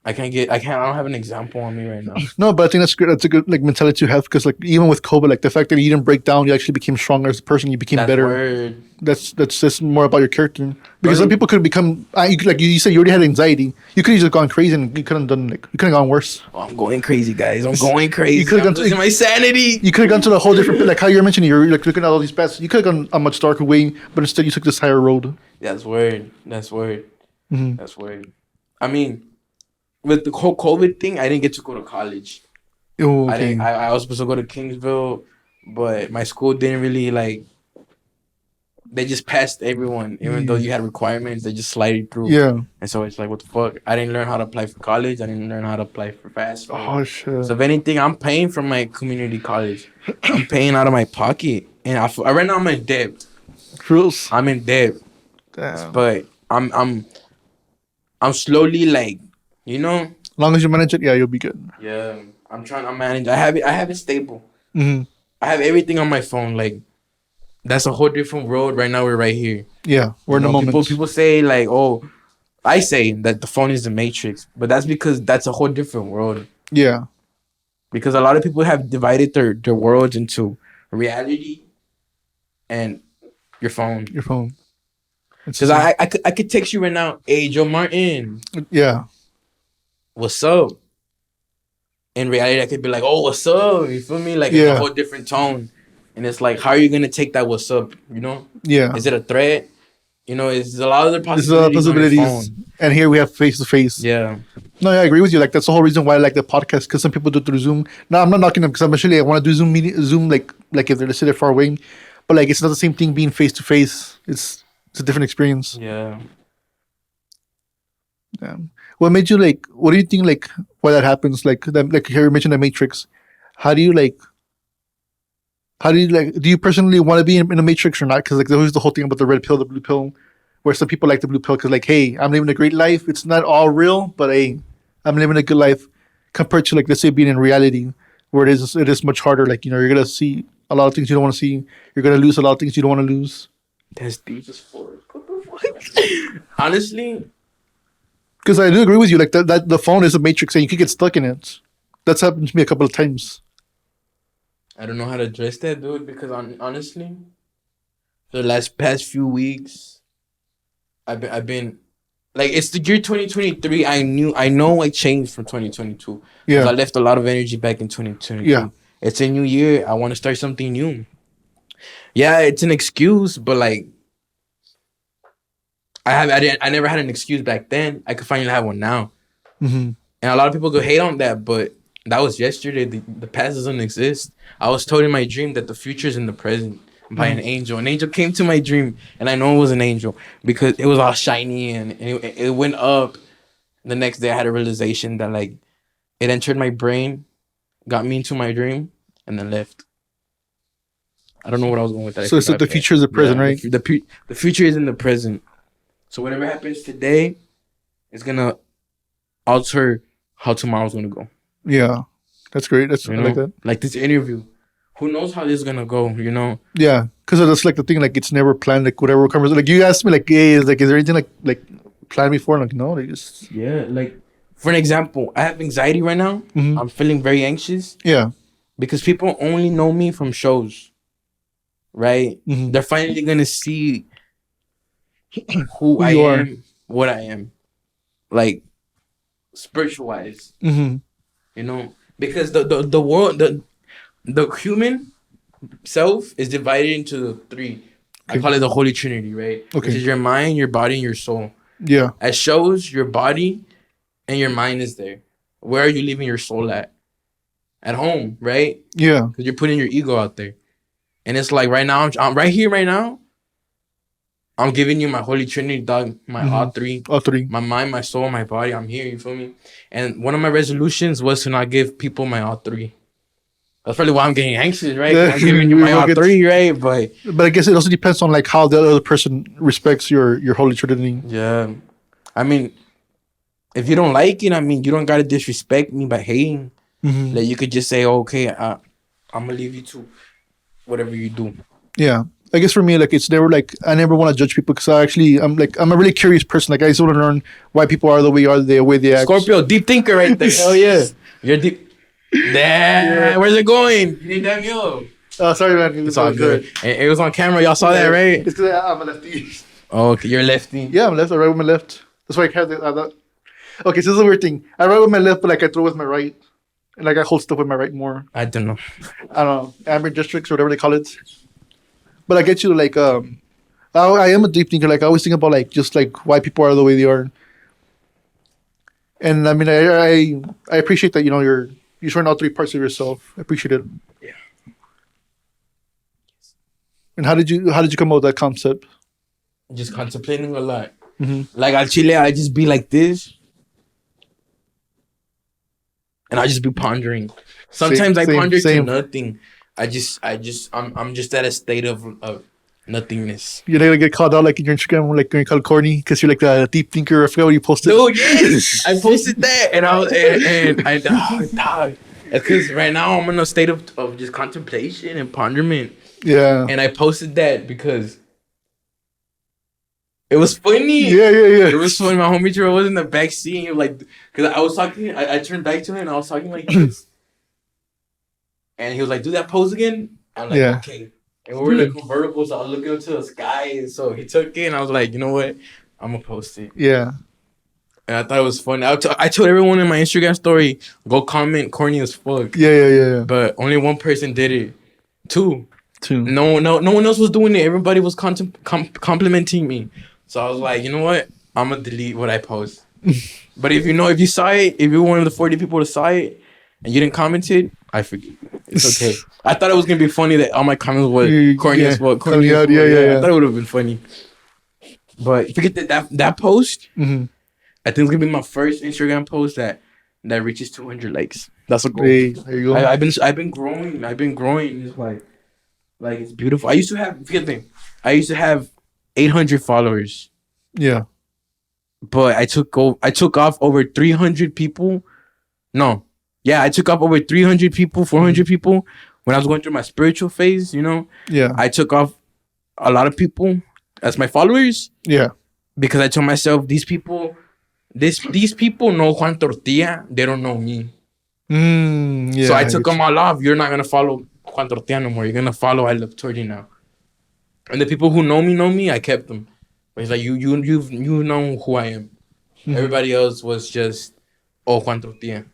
I don't have an example on me right now. No, but I think that's good. That's a good like mentality to have because like even with COVID, like the fact that you didn't break down, you actually became stronger as a person. You became That's better. word. That's just more about your character. Because some Learning. people could become you could, like you said, you already had anxiety. You could have just gone crazy and you couldn't done like you could have gone worse. Oh, I'm going crazy, guys. I'm going You crazy. could have I'm gone. losing my sanity. You could have gone to the whole different like how you're mentioning. You're like looking at all these paths. You could have gone a much darker way, but instead you took this higher road. That's word. That's word. Hmm. That's word. I mean, with the whole COVID thing, I didn't get to go to college. Oh, I okay. didn't. I was supposed to go to Kingsville, but my school didn't really like. They just passed everyone, even though you had requirements. They just slided through, Yeah. and so it's like, what the fuck? I didn't learn how to apply for college. I didn't learn how to apply for fast food. Oh shit. So if anything, I'm paying for my community college. I'm paying out of my pocket, and right now I'm in debt. Rules. I'm in debt, Damn. but I'm slowly like, you know. As long as you manage it, yeah, you'll be good. Yeah, I'm trying to manage. I have it. I have it stable. Hmm. I have everything on my phone. Like that's a whole different road. Right now we're right here. Yeah, we're in the moment. People say like, oh, I say that the phone is the matrix, but that's because that's a whole different world. Yeah. Because a lot of people have divided their worlds into reality and your phone. Your phone. Because I could text you right now, hey Joe Martin, Yeah. what's up? In reality, I could be like, oh, what's up? You feel me? Like it's Yeah. a whole different tone. And it's like, how are you gonna take that what's up? You know? Yeah. Is it a threat? You know, it's a lot of other There's a lot of possibilities on your possibilities, phone. and here we have face to face. Yeah. No, yeah, I agree with you. Like that's the whole reason why I like the podcast because some people do it through Zoom. No, I'm not knocking them because I want to do Zoom like if they're they're far away, but like it's not the same thing being face to face. It's a different experience. Yeah. What made you like? What do you think like why that happens? Like that, like here you mentioned the Matrix. How do you like? How do you like? Do you personally want to be in a Matrix or not? Because like there's always the whole thing about the red pill, the blue pill, where some people like the blue pill because like, hey, I'm living a great life. It's not all real, but hey, I'm living a good life compared to like let's say being in reality, where it is much harder. Like you're gonna see a lot of things you don't want to see. You're gonna lose a lot of things you don't want to lose. That's deep as fuck. What the fuck? Honestly, Because I do agree with you. Like that the phone is a Matrix, and you could get stuck in it. That's happened to me a couple of times. I don't know how to address that, dude, because honestly, for the last past few weeks, I've been like it's the year 2023. I know I changed from 2022 because Yeah, I left a lot of energy back in 2022. yeah, It's a new year. I want to start something new. Yeah, it's an excuse, but like I never had an excuse back then. I could finally have one now. hmm And a lot of people go hate on that, but that was yesterday. The past doesn't exist. I was told in my dream that the future is in the present by an angel. An angel came to my dream, and I know it was an angel because it was all shiny and it went up. The next day, I had a realization that like it entered my brain, got me into my dream, and then left. I don't know what I was going with that. I So it's like forgot the that. future is the present, Yeah, right? the future is in the present. So whatever happens today is gonna alter how tomorrow's gonna go. Yeah, that's great. That's You I know, like that. like this interview. Who knows how this is gonna go? You know, Yeah, because that's like the thing. Like it's never planned. Like whatever comes. Like you asked me, like, hey, is there anything like planned before? Like no, they just yeah. Like for an example, I have anxiety right now. Mhm. I'm feeling very anxious Yeah. because people only know me from shows, right? Mhm. They're finally gonna see who I you are. am, what I am, like spiritual wise. Hmm. You know, because the world the human self is divided into three. I Okay. call it the Holy Trinity, right? Okay. Which is your mind, your body, and your soul. Yeah. At shows, your body and your mind is there. Where are you leaving your soul at? At home, right? Yeah. Because you're putting your ego out there. And it's like right now, I'm right here, right now. I'm giving you my Holy Trinity, dog. My all three. All three. My mind, my soul, my body. I'm here, you feel me? And one of my resolutions was to not give people my all three. That's probably why I'm getting anxious, right? 'Cause I'm giving you my all three, right? But I guess it also depends on like how the other person respects your Holy Trinity. yeah, I mean, if you don't like it, I mean, you don't gotta disrespect me by hating. Hmm. Like you could just say, okay, I'm gonna leave you to whatever you do. Yeah. I guess for me, like it's never like I never want to judge people because I'm a really curious person. Like I just want to learn why people are the way they act. Scorpio, deep thinker right there. Hell yeah. You're deep. Damn, where's it going? You need that yo. Oh, sorry, man. It's all good. It was on camera. Y'all saw that, right? It's because I'm a lefty. Oh, okay. You're lefty. Yeah, I'm left. I write with my left. That's why I have that. Okay, so this is a weird thing. I write with my left, but like I throw with my right, and like I hold stuff with my right more. I don't know. I don't know, amber districts or whatever they call it. But I get you like I am a deep thinker. Like I always think about like just like why people are the way they are. And I mean I appreciate that you're showing all three parts of yourself. I appreciate it. Yeah. And how did you come up with that concept? Just contemplating a lot. Mm-hmm. Like at Chile, I just be like this. And I just be pondering. Sometimes I ponder to nothing. I'm just at a state of nothingness. You're not gonna get called out like in your Instagram, like you're called corny because you're like the deep thinker. I forgot what you posted. Dude, yes, I posted that, and dog. Because right now I'm in a state of just contemplation and ponderment. Yeah. And I posted that because it was funny. Yeah. It was funny. My homie Joe was in the back seat, like, because I was talking. I turned back to him and I was talking like this, and he was like, "Do that pose again." I'm like, "Okay." And we were in a convertible, so I was looking up to the sky, and so he took it, and I was like, "You know what? I'm gonna post it." Yeah. And I thought it was funny. I told everyone in my Instagram story, go comment corny as fuck. Yeah. But only one person did it. Two. No one else was doing it. Everybody was complimenting me. So I was like, you know what? I'm gonna delete what I post. But if you saw it, if you're one of the 40 people that saw it and you didn't comment it, I forgive you. It's okay. I thought it was gonna be funny that all my comments were corny as fuck. Yeah. I thought it would have been funny. But forget that post. Mm-hmm. I think it's gonna be my first Instagram post that reaches 200 likes. That's a goal. Hey, there you go. I've been growing. It's like it's beautiful. I used to have 800 followers. Yeah. But I took off over 300 people. No. Yeah, I took off over 300 people, 400 people when I was going through my spiritual phase, Yeah. I took off a lot of people as my followers. Yeah. Because I told myself, these people know Juan Tortilla, they don't know me. Yeah. So I took them all off. You're not gonna follow Juan Tortilla no more. You're gonna follow I Love Torti now. And the people who know me, I kept them. But it's like you know who I am. Mm-hmm. Everybody else was just Juan Tortilla.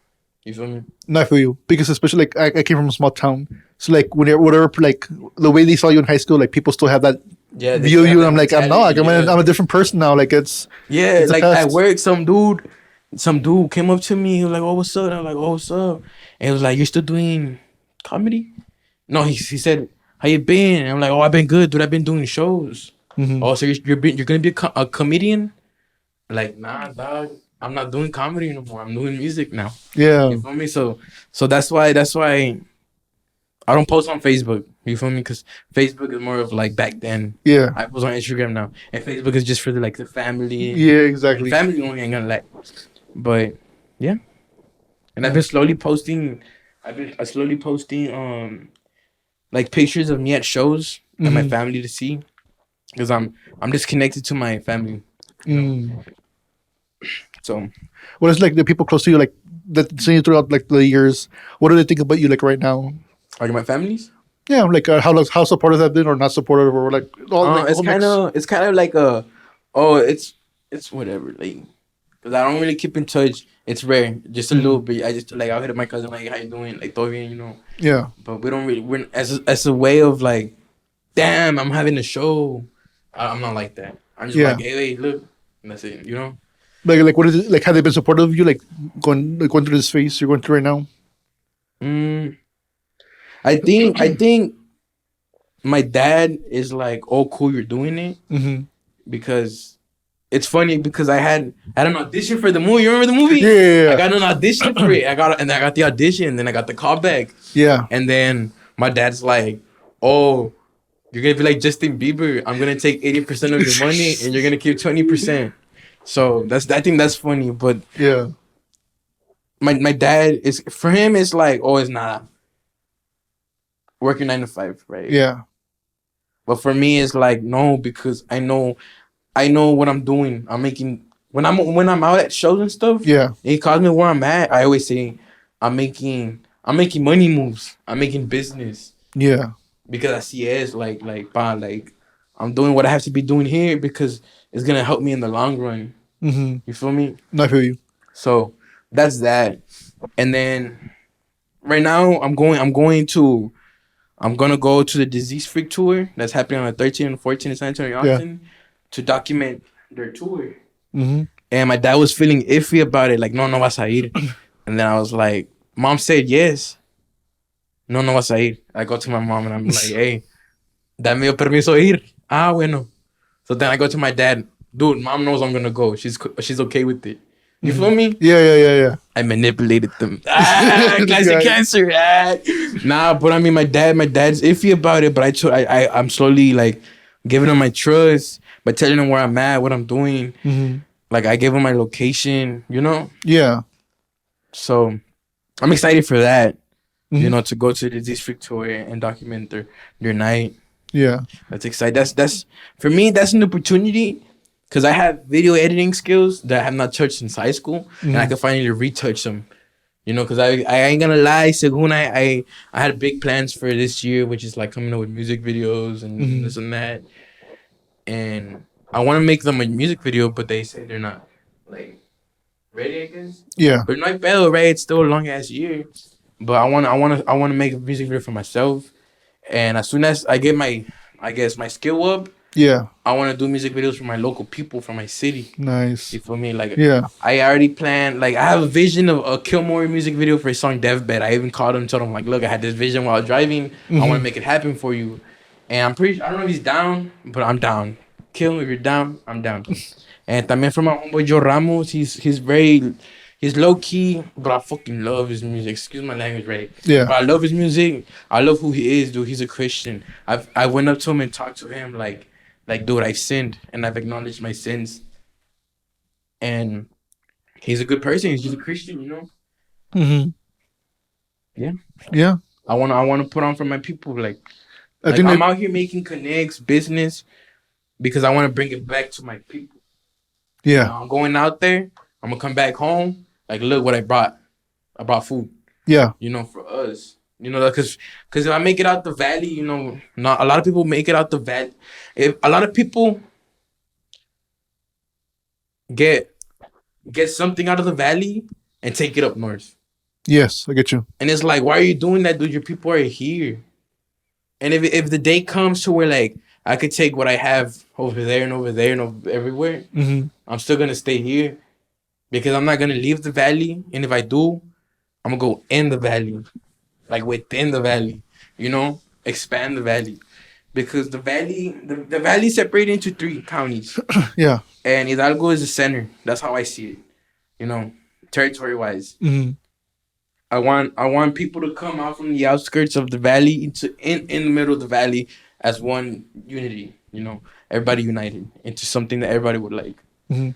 You feel me? No, I feel you. Because especially like I came from a small town. So like whatever like the way they saw you in high school, like people still have that view of you, and I'm like, I'm not. I'm a different person now. Like it's like at work, some dude came up to me. He was like, "Oh, what's up?" And I'm like, "Oh, what's up?" And he was like, "You're still doing comedy?" No, he said, "How you been?" And I'm like, "Oh, I've been good, dude. I've been doing shows." Mm-hmm. Oh, so you're gonna be a comedian? Like, nah, dog. I'm not doing comedy anymore. I'm doing music now. Yeah. You feel me? So that's why I don't post on Facebook. You feel me? Because Facebook is more of like back then. Yeah. I post on Instagram now, and Facebook is just for the family. Yeah, exactly. Family only ain't gonna like, but yeah. And I've been slowly posting. Like pictures of me at shows and my family to see, because I'm disconnected to my family. So, what is like the people close to you, like that see you throughout like the years? What do they think about you like right now? Like my families? Yeah, like how supportive have been or not supportive or like all. It's kind of like it's whatever, like, because I don't really keep in touch. It's rare, just a little bit. I just like I'll hit up my cousin like, how you doing, like, todo bien, Yeah. But we don't really. We're as a way of like, damn, I'm having a show. I'm not like that. I'm just like, hey, look, and that's it, Like what is it like? Have they been supportive of you like going through this phase you're going through right now? I think my dad is like, oh, cool, you're doing it, because it's funny because I had an audition for the movie. You remember the movie? Yeah. I got an audition for it. I got the audition, then I got the callback. Yeah. And then my dad's like, oh, you're gonna be like Justin Bieber. I'm gonna take 80% of your money and you're gonna keep 20%. So I think that's funny, but yeah, my dad is, for him it's like, oh, it's not working 9 to 5, right? Yeah. But for me, it's like no, because I know what I'm doing. I'm making when I'm out at shows and stuff. Yeah. It calls me where I'm at. I always say I'm making money moves. I'm making business Yeah. because I see it as like I'm doing what I have to be doing here because it's gonna help me in the long run. Mm-hmm. You feel me? I feel you. So that's that. And then right now I'm gonna go to the Disease Freak tour that's happening on the 13th and 14th in San Antonio, Yeah. Austin, to document their tour. Mm-hmm. And my dad was feeling iffy about it, like, no, no vas a ir. And then I was like, Mom said yes. No, no vas a ir. I go to my mom and I'm like, hey, dame yo permiso ir. Ah, bueno. So then I go to my dad, dude, Mom knows I'm gonna go. She's okay with it. You feel me? Yeah. Yeah. Yeah. I manipulated them. This Classic guy. cancer. Nah, but I mean, my dad's iffy about it. But I'm slowly like giving him my trust by telling him where I'm at, what I'm doing. Mm-hmm. Like I gave him my location, Yeah. So I'm excited for that. Mhm. To go to the district tour and document their night. Yeah. That's exciting. That's for me. That's an opportunity because I have video editing skills that I have not touched since high school, and I can finally retouch them. Because I ain't gonna lie, Según I had big plans for this year, which is like coming up with music videos and this and that, and I want to make them a music video, but they say they're not like ready, I guess. Yeah. But no hay pedo, right? It's still a long ass year. But I wanna make a music video for myself, and as soon as I get my skill up, Yeah. I want to do music videos for my local people from my city. Nice. You feel me? Like, Yeah. I already planned. Like, I have a vision of a Kilmore music video for his song Deathbed. I even called him, told him like, look, I had this vision while I was driving. I want to make it happen for you. And I don't know if he's down, but I'm down. Kill, if you're down, I'm down. And también from my homeboy Joe Ramos, he's low key, but I fucking love his music. Excuse my language, right? Yeah. But I love his music. I love who he is, dude. He's a Christian. I went up to him and talked to him like, dude, I've sinned and I've acknowledged my sins. And he's a good person. He's just a Christian. Mm-hmm. Yeah. Yeah. I wanna put on for my people. Like I think I'm that. out here making connects, business, because I want to bring it back to my people. Yeah. I'm going out there. I'm gonna come back home. Like, look what I brought. I brought food. Yeah. For us. Because if I make it out the valley, not a lot of people make it out the valley. If a lot of people get something out of the valley and take it up north, Yes. I get you. and it's like, why are you doing that, dude? Your people are here. And if the day comes to where like I could take what I have over there and over there and everywhere, Mm-hmm. I'm still gonna stay here because I'm not gonna leave the valley. And if I do, I'm gonna go in the valley, like within the valley, expand the valley. Because the valley is separated into 3 counties, Yeah. and Hidalgo is the center. That's how I see it, territory wise. Mm-hmm. I want people to come out from the outskirts of the valley in the middle of the valley as one unity. Everybody united into something that everybody would like. Mm-hmm.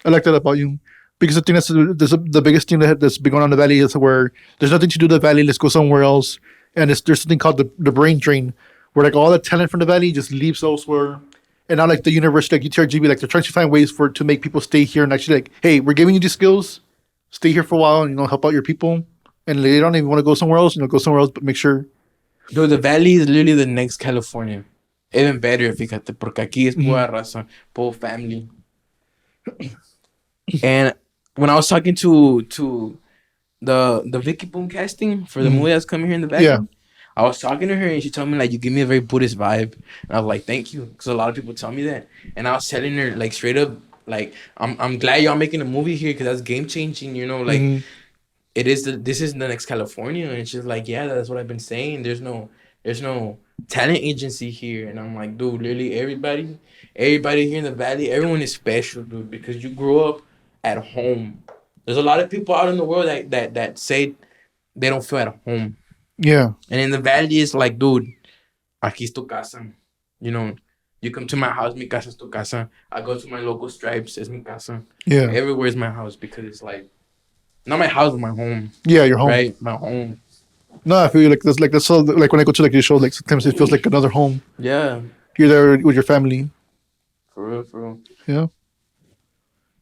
I like that about you. Because I think the biggest thing that's been going on in the valley is where there's nothing to do in the valley. Let's go somewhere else. And there's something called the brain drain, where like all the talent from the valley just leaves elsewhere. And now like the university, like UTRGV, like they're trying to find ways to make people stay here and actually like, hey, we're giving you these skills, stay here for a while and help out your people. And later on, if you want to go somewhere else, go somewhere else, but make sure. Dude, the valley is literally the next California. Even better, fíjate, porque aquí es pura raza, pure family. And when I was talking to the Vicky Boom casting for the movie that's coming here in the valley, Yeah. I was talking to her and she told me like, you give me a very Buddhist vibe, and I was like, thank you, because a lot of people tell me that. And I was telling her like straight up, like, I'm glad y'all making a movie here because that's game changing. Like this is the next California. And she's like, yeah, that's what I've been saying. There's no talent agency here. And I'm like, dude, literally everybody here in the valley, everyone is special, dude, because you grew up at home. There's a lot of people out in the world that say they don't feel at home. Yeah. And in the valley, it's like, dude, aquí es tu casa. You come to my house, mi casa es tu casa. I go to my local stripes, es mi casa. Yeah. Everywhere is my house because it's like, not my house, but my home. Yeah, your home. Right? My home. No, I feel like that's so like when I go to like these shows, like sometimes it feels like another home. Yeah, You're there with your family. for real, for real. Yeah,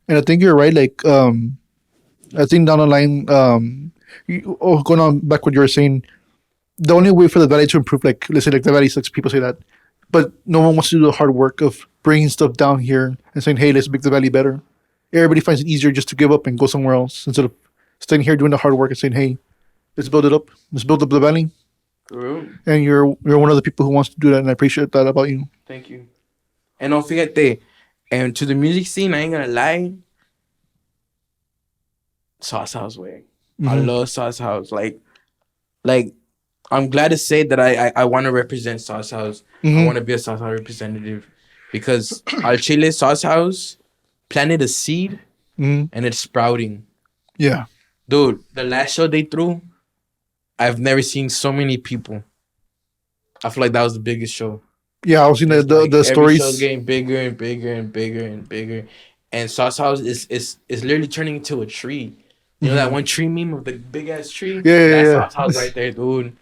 and I think you're right. Like I think down the line, going on back what you were saying, the only way for the valley to improve, like let's say like the valley sucks, people say that, but no one wants to do the hard work of bringing stuff down here and saying, hey, let's make the valley better. Everybody finds it easier just to give up and go somewhere else instead of staying here doing the hard work and saying, hey, let's build it up. Let's build up the valley. For real. And you're one of the people who wants to do that, and I appreciate that about you. Thank you. And don't forget that. And to the music scene, I ain't gonna lie. Sauce House way. I Mhm. love Sauce House. Like I'm glad to say that I want to represent Sauce House. I want Mhm. to be a Sauce House representative because Al Chile Sauce House planted a seed Mhm. and it's sprouting. Yeah. Dude, the last show they threw, I've never seen so many people. I feel like that was the biggest show. Yeah, I was seeing It's like the every show's stories. getting bigger and bigger and bigger and bigger. And Sauce House is literally turning into a tree. You know that Mhm. one tree meme of the big ass tree? Yeah, yeah, That's yeah. Sauce House right there, dude.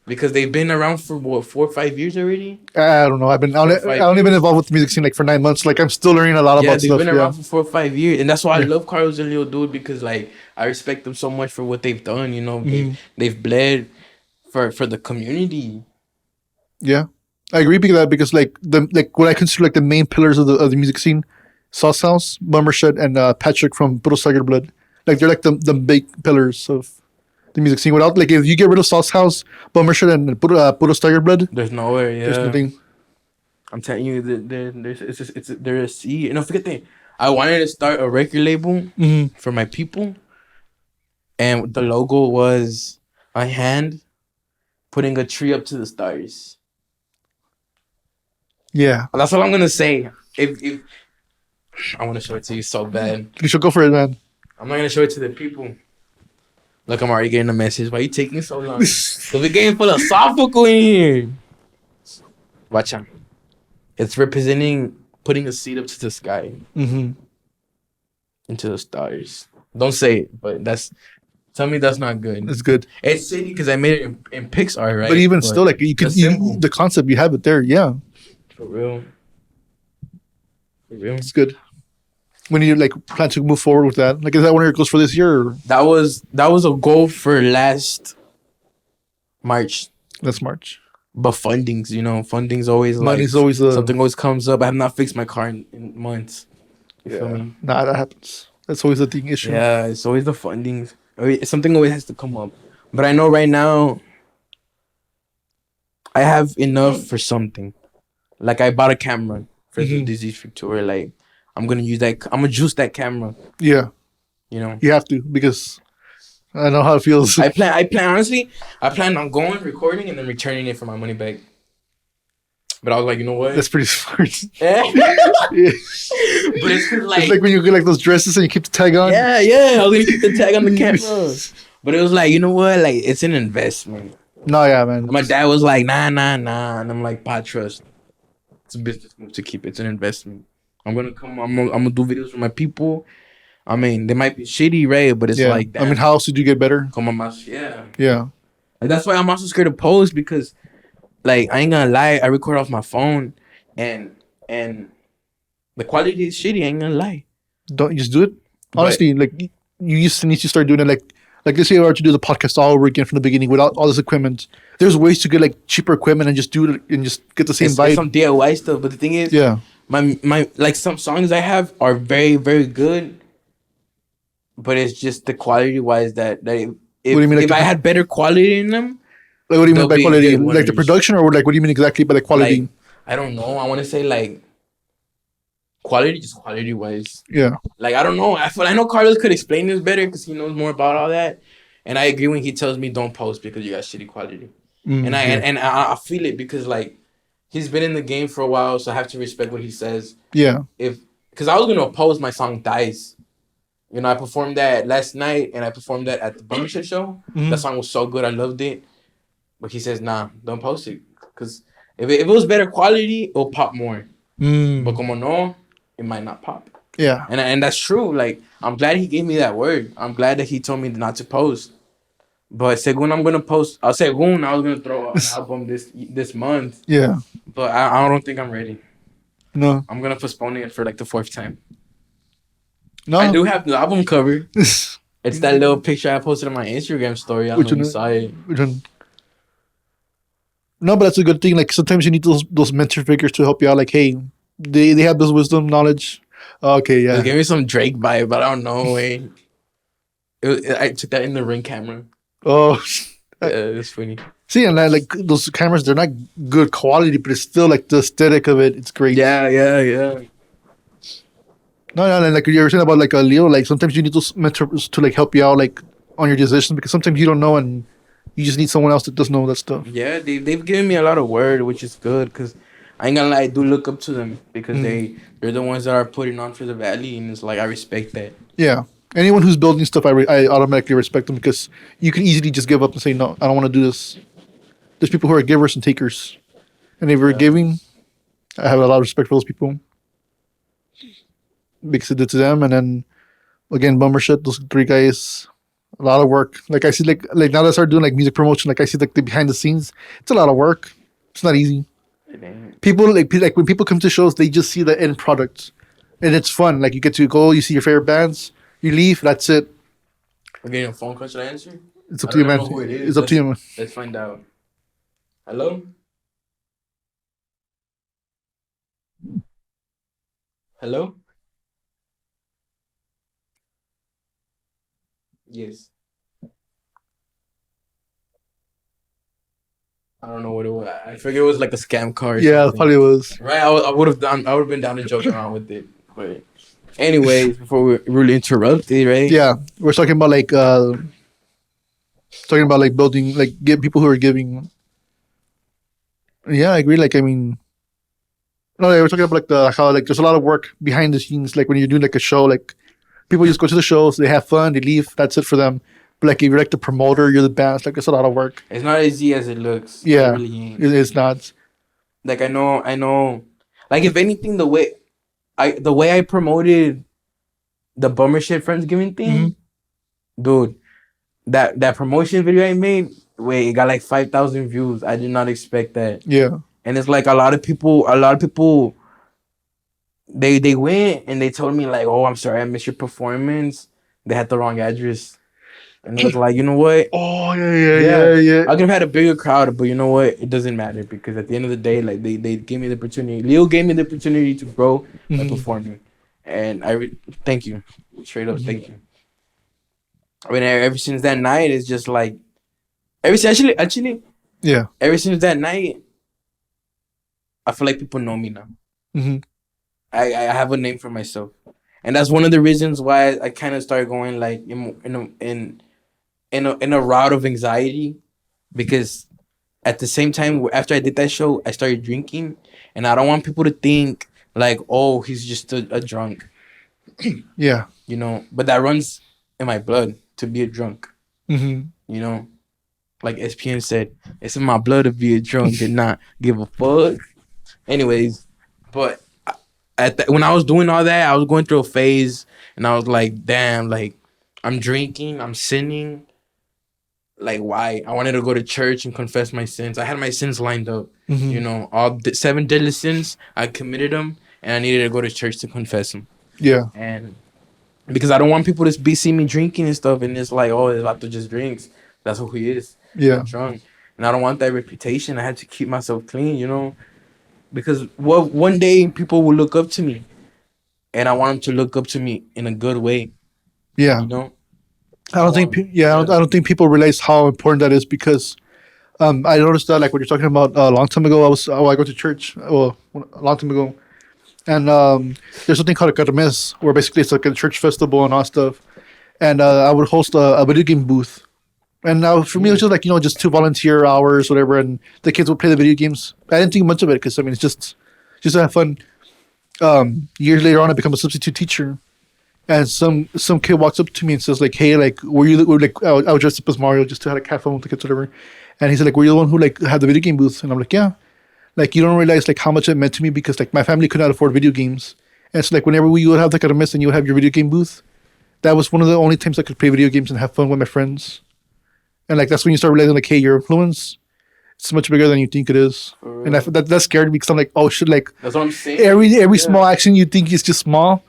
Because they've been around for what, 4 or 5 years already? I don't know. Four or I five only been years. involved with the music scene like for 9 months. Like I'm still learning a lot Yeah, about they've stuff. been Yeah. around for 4 or 5 years. And that's why I Yeah. love Carlos and Leo, dude, because like I respect them so much for what they've done, you know. Mhm. They've bled for the community. Yeah. I agree because that because like what I consider like the main pillars of the music scene, Sauce House, Bummershed, and Patrick from Puro Tiger Blood. Like they're like the big pillars of the music scene. Without like if you get rid of Sauce House, Bummershed, and Puro Tiger Blood, There's nowhere, there's yeah. nothing. I'm telling you, there's there's a seed. And don't forget that I wanted to start a record label Hmm. for my people, and the logo was a hand putting a tree up to the stars. Yeah. And that's all I'm gonna say. If I want to show it to you so bad, You should go for it, man. I'm not gonna show it to the people. Look, I'm already getting a message. Why you taking so long? Cause we're getting philosophical in here. Watch out. It's representing putting a seed up to the sky, Hmm. into the stars. Don't say it, but tell me that's not good. It's good. It's shitty because I made it in Pixar, right? But even still, like you could, the symbol. the concept you have it there. Yeah, For real. For real. it's good. When you like plan to move forward with that, like is that one of your goals for this year? Or That was a goal for last March. that's March. But fundings, funding's always like Money's always the something always comes up. I have not fixed my car in months. You feel me? Nah, that happens. That's always the thing issue. Yeah, it's always the fundings. Something always has to come up. But I know right now I have enough for something. Like I bought a camera for the Mhm. disease free tour. Like I'm gonna use that. I'm gonna juice that camera. Yeah, You know. you have to because I know how it feels. I plan honestly. I plan on going, recording, and then returning it for my money back. But I was like, you know what? That's pretty smart. Yeah. Yeah. But it's 'cause, It's like when you get like those dresses and you keep the tag on. yeah. I was gonna keep the tag on the camera. But it was like, you know what? Like it's an investment. No, yeah, man. My dad was like, nah, and I'm like, "Pa, trust. It's a business move to keep. It's an investment. I'm gonna do videos for my people. I mean, they might be shitty, right? But it's Yeah. like, I mean, damn, how else did you get better? come on, yeah. Yeah. Like, that's why I'm also scared to post because, like, I ain't gonna lie, I record off my phone, and the quality is shitty. I ain't gonna lie. Don't you just do it? But- Honestly, like you used to need to start doing it. Like let's say I were to do the podcast all over again from the beginning without all this equipment. There's ways to get like cheaper equipment and just do it and just get the same It's vibe. some DIY stuff, but the thing is, Yeah. my like some songs I have are very very good, but it's just the quality wise that if What do you mean, like if the- I had better quality in them, Like what do you mean They'll by be quality? good Like the winners. production, or like what do you mean exactly by the quality? like I don't know. I want to say like quality, just quality wise. Yeah. Like I don't know. I know Carlos could explain this better because he knows more about all that. And I agree when he tells me don't post because you got shitty quality. Mm, And yeah. I feel it because like he's been in the game for a while, so I have to respect what he says. Yeah. Because I was gonna post my song "Dice." I performed that last night, and I performed that at the Bummershit show. Mhm. That song was so good, I loved it. But he says, "Nah, don't post it, because if it was better quality, it'll pop more. Mm, But como no, it might not pop." yeah. And that's true. Like I'm glad he gave me that word. I'm glad that he told me not to post. But según I'm gonna post, según I was gonna throw an album this month, Yeah. but I don't think I'm ready. No. I'm gonna postpone it for like the fourth time. I No. do have the album cover. It's that little picture I posted on my Instagram story. I don't Which know if you one? saw it. Which one? No, but that's a good thing. Like sometimes you need those mentor figures to help you out. Like, hey, they have this wisdom, knowledge. Okay, It yeah. gave me some Drake vibe, but I don't know. I took that in the Ring camera. Oh, Yeah, it's funny. see, and like those cameras, they're not good quality, but it's still like the aesthetic of it. It's great. Yeah. No, no, and like you were saying about like a Leo, like sometimes you need those mentors to like help you out, like on your decisions, because sometimes you don't know, and you just need someone else that does know that stuff. Yeah, they've given me a lot of word, which is good because I ain't gonna lie, I do look up to them because they're the ones that are putting on for the valley, and it's like I respect that. Yeah. Anyone who's building stuff, I automatically respect them because you can easily just give up and say, no, I don't want to do this. There's people who are givers and takers. And if you're Yeah. giving, I have a lot of respect for those people because it did to them. And then, again, bummer shit, those three guys, a lot of work. Like, I see, like now that I start doing like music promotion, like, I see like the behind the scenes, it's a lot of work. It's not easy. It ain't. People, like when people come to shows, they just see the end product. And it's fun. Like, you get to go, you see your favorite bands, you leave, that's it. I'm getting a phone call. Should I answer? It's up I to you, don't man. know who it is. It's up to you, man. Let's find out. Hello? Hello? Yes. I don't know what it was. I figured it was like a scam card. Or Yeah, something. probably was. Right, I would have done. I would have been down to joke around with it. But, anyways, before we really interrupted, right? Yeah, we're talking about like building, like get people who are giving. Yeah, I agree. Like, I mean, no, we're talking about like the how like there's a lot of work behind the scenes. Like when you're doing like a show, like people just go to the shows, they have fun, they leave. That's it for them. But like if you're like the promoter, you're the band. It's like it's a lot of work. It's not as easy as it looks. Yeah, It really ain't. it's not. Like I know. Like if anything, the way I promoted the bummer shit friendsgiving thing, dude. That promotion video I made, wait, it got like 5,000 views. I did not expect that. Yeah, And it's like a lot of people they went and they told me like, oh, I'm sorry, I missed your performance. They had the wrong address. And it was like, you know what? Oh yeah. I could have had a bigger crowd, but you know what? It doesn't matter because at the end of the day, like they gave me the opportunity. Leo gave me the opportunity to grow by Mhm. performing. And thank you. Straight up, thank you. I mean, ever since that night, it's just like actually, Yeah. ever since that night, I feel like people know me now. Hmm. I have a name for myself, and that's one of the reasons why I kind of started going like in a route of anxiety, because at the same time after I did that show, I started drinking, and I don't want people to think like, oh, he's just a drunk, Yeah. you know. But that runs in my blood to be a drunk, Hmm. you know. Like SPN said, it's in my blood to be a drunk and not give a fuck. Anyways, but when I was doing all that, I was going through a phase, and I was like, damn, like I'm drinking, I'm sinning. Like why? I wanted to go to church and confess my sins. I had my sins lined up, Hmm. you know, all the 7 deadly sins. I committed them, and I needed to go to church to confess them. Yeah. And because I don't want people to see me drinking and stuff, and it's like, oh, it's about to just drinks. That's who he is. Yeah. Drunk, and I don't want that reputation. I had to keep myself clean, you know, because one day people will look up to me, and I want them to look up to me in a good way, Yeah. you know. I don't think. I don't think people realize how important that is because I noticed that like what you're talking about a long time ago. I go to church a long time ago, and there's something called a kermes where basically it's like a church festival and all stuff. And I would host a video game booth. And now for me, it was just like just 2 volunteer hours, whatever, and the kids would play the video games. I didn't think much of it because I mean it's just to have fun. Years later on, I become a substitute teacher, and some kid walks up to me and says like, "Hey, like, were like I was dressed up as Mario just to have fun with the kids, whatever." And he said like, "Were you the one who like had the video game booth?" And I'm like, "Yeah." Like you don't realize like how much it meant to me because like my family could not afford video games, and it's like whenever we would have like a miss and you would have your video game booth, that was one of the only times I could play video games and have fun with my friends. and like that's when you start realizing like, hey, your influence it's much bigger than you think it is. For And real. that scared me because I'm like, oh shit, like That's what I'm saying. every Yeah. small action you think is just small,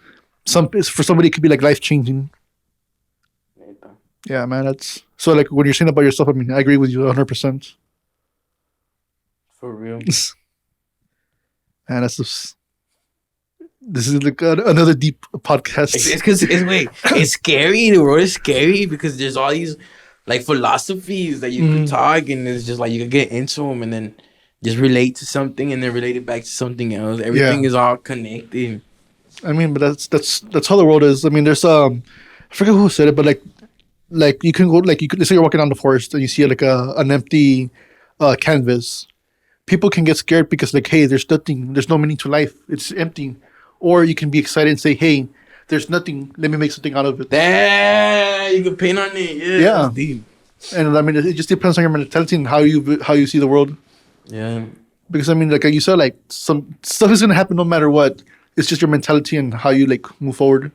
for somebody it could be like life changing. Yeah, man. That's so like when you're saying about yourself. I mean, I agree with you 100%. For real. Man, that's just, this is like another deep podcast. It's because it's scary. The world is scary because there's all these like philosophies that you could talk, and it's just like you could get into them and then just relate to something and then relate it back to something else. Everything is all connected. I mean, but that's how the world is. I mean, there's I forget who said it, but like you can go like you could let's say you're walking down the forest and you see like an empty canvas. People can get scared because like, hey, there's no meaning to life. It's empty. Or you can be excited and say, hey, there's nothing. Let me make something out of it. Damn, you can paint on it. Yeah, that's deep. And I mean, it just depends on your mentality and how you see the world. Yeah. Because I mean, like you said, like some stuff is gonna happen no matter what. It's just your mentality and how you like move forward.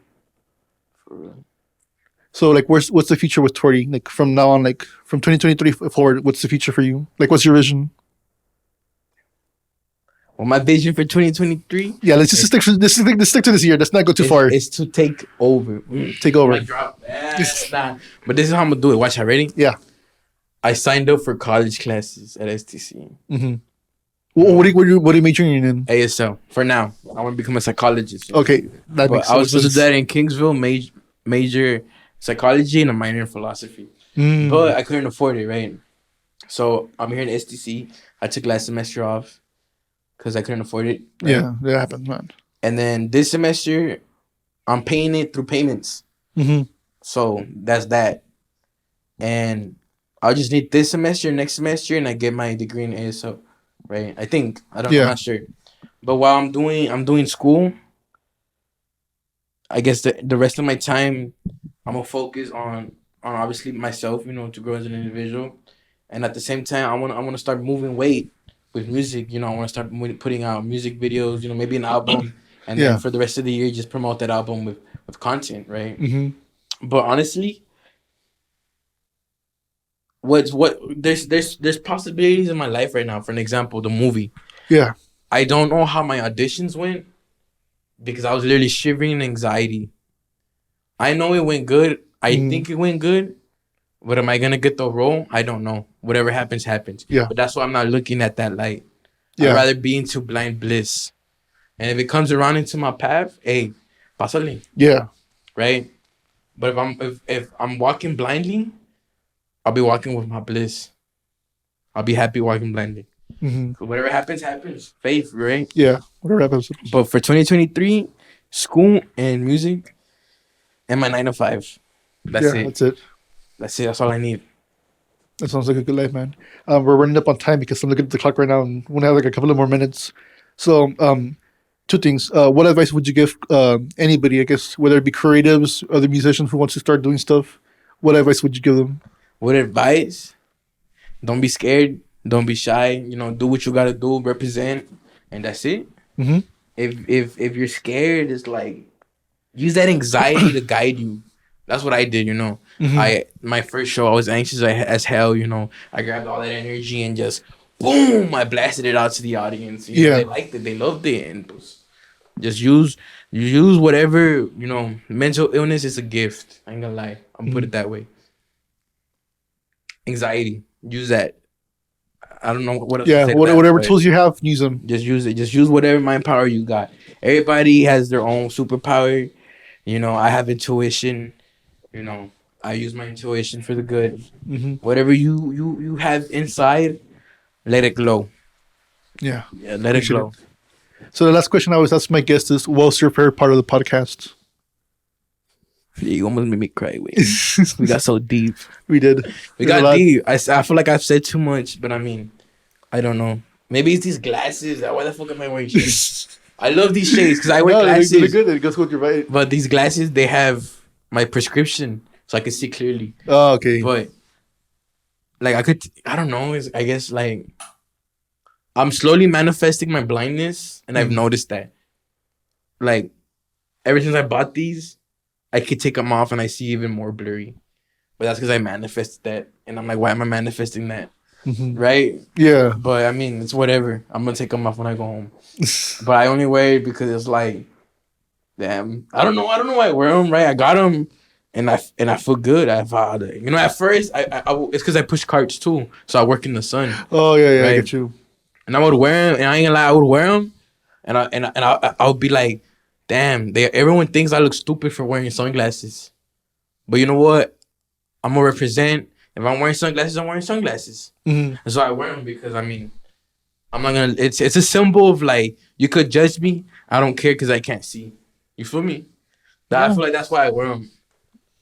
For real. So like, what's the future with Torti? Like from now on, like from 2023 forward, what's the future for you? Like, what's your vision? Well, my vision for 2023. Yeah, let's just stick to this year. Let's not go too far. Is to take over. Take over. Like drop. Nah. But this is how I'm gonna do it. Watch, I ready? Yeah. I signed up for college classes at STC. Mm-hmm. What are you majoring in? ASL. For now, I want to become a psychologist. Okay, that makes sense. I was supposed to do that in Kingsville, major psychology and a minor in philosophy. But I couldn't afford it, right? So I'm here in STC. I took last semester off because I couldn't afford it. Right? Yeah, that happens, man. And then this semester, I'm paying it through payments. Mm-hmm. So that's that. And I'll just need this semester, next semester, and I get my degree in ASL. Right? I think. I'm not sure. But while I'm doing school, I guess the rest of my time I'm gonna focus on obviously myself, to grow as an individual. And at the same time I wanna start moving weight with music. I wanna start putting out music videos, maybe an album, and then for the rest of the year just promote that album with content, right? Mm-hmm. But honestly, there's possibilities in my life right now. For an example, the movie. Yeah. I don't know how my auditions went because I was literally shivering in anxiety. I know it went good. I think it went good. But am I gonna get the role? I don't know. Whatever happens, happens. Yeah. But that's why I'm not looking at that light. Yeah. I'd rather be into blind bliss. And if it comes around into my path, hey, pásale. Yeah. Right? But if I'm walking blindly, I'll be walking with my bliss. I'll be happy walking blindly. Mm-hmm. Whatever happens, happens. Faith, right? Yeah. Whatever happens. But for 2023, school and music and my 9 to 5. That's it. That's it. That's it. That's all I need. That sounds like a good life, man. We're running up on time because I'm looking at the clock right now and we have like a couple of more minutes. So, two things. What advice would you give anybody, I guess, whether it be creatives, other musicians who wants to start doing stuff? What advice would you give them? What advice? Don't be scared. Don't be shy. Do what you gotta do. Represent, and that's it. Mm-hmm. If you're scared, it's like use that anxiety to guide you. That's what I did. Mm-hmm. My first show, I was anxious as hell. I grabbed all that energy and just boom, I blasted it out to the audience. They liked it. They loved it, and just use whatever. Mental illness is a gift. I ain't gonna lie. I'm put it that way. Anxiety, use that. I don't know what else to say to that, whatever tools you have, use them. just use it. Just use whatever mind power you got. Everybody has their own superpower. I have intuition. I use my intuition for the good. Mm-hmm. Whatever you have inside, let it glow. Yeah, let it glow. So the last question I always ask my guests is, what's your favorite part of the podcast? Yeah, you almost made me cry. Wait. We got so deep. We did. We got deep. I feel like I've said too much, but I mean, I don't know. Maybe it's these glasses. Why the fuck am I wearing shades? I love these shades because I wear glasses. They're good. It goes with your right. But these glasses, they have my prescription, so I can see clearly. Oh, okay. But like I don't know. I guess like I'm slowly manifesting my blindness, and I've noticed that. Like ever since I bought these, I could take them off and I see even more blurry. but that's because I manifested that, and I'm like, why am I manifesting that? Mhm. Right? Yeah. But I mean, it's whatever. I'm gonna take them off when I go home. But I only wear it because it's like, damn, I don't know why I wear them. Right? I got them, and I feel good. At first, it's because I push carts too, so I work in the sun. Oh yeah, yeah, I Right? get you. And I would wear them, and I ain't gonna lie, I would wear them, and I would be like, damn, everyone thinks I look stupid for wearing sunglasses. But you know what? I'm gonna represent. If I'm wearing sunglasses, I'm wearing sunglasses. Mhm. And so I wear them because I mean, I'm not gonna. It's a symbol of like you could judge me. I don't care because I can't see. You feel me? I Yeah. feel like that's why I wear them.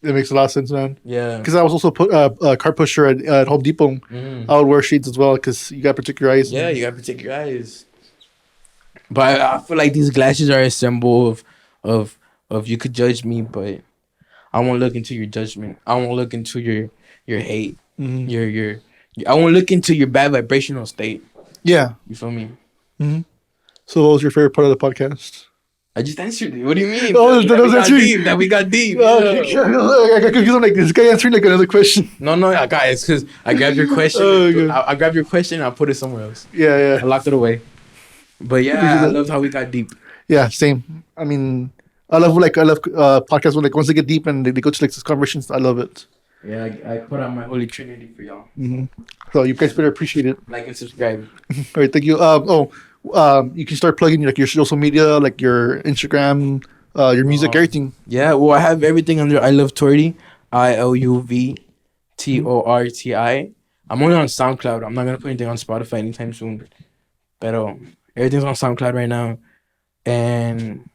It makes a lot of sense, man. Yeah. Because I was also a car pusher at Home Depot. Mhm. I would wear shades as well because you got to protect your eyes. Yeah, you gotta protect your eyes. But I feel like these glasses are a symbol of of you could judge me, but I won't look into your judgment. I won't look into your hate. Mhm. Your I won't look into your bad vibrational state. Yeah. You feel me? Mhm. So, what was your favorite part of the podcast? I just answered it. What do you mean? Oh, that was answering. That we got deep. Okay. Yeah. I got confused. I'm like, this guy answering like another question. No, guys, because I grabbed your question. Oh, okay. I grabbed your question and I put it somewhere else. Yeah, I yeah. locked it away. But yeah, I loved how we got deep. Yeah, same. I mean, I love podcasts when like once they get deep and they go to like these conversations. I love it. Yeah, I put out my holy trinity for y'all. Mm-hmm. So you guys better appreciate it. Like and subscribe. All right, thank you. You can start plugging like your social media, like your Instagram, your music, everything. Yeah, well, I have everything under I Love Torti. ILUVTORTI. I'm only on SoundCloud. I'm not gonna put anything on Spotify anytime soon. But everything's on SoundCloud right now. And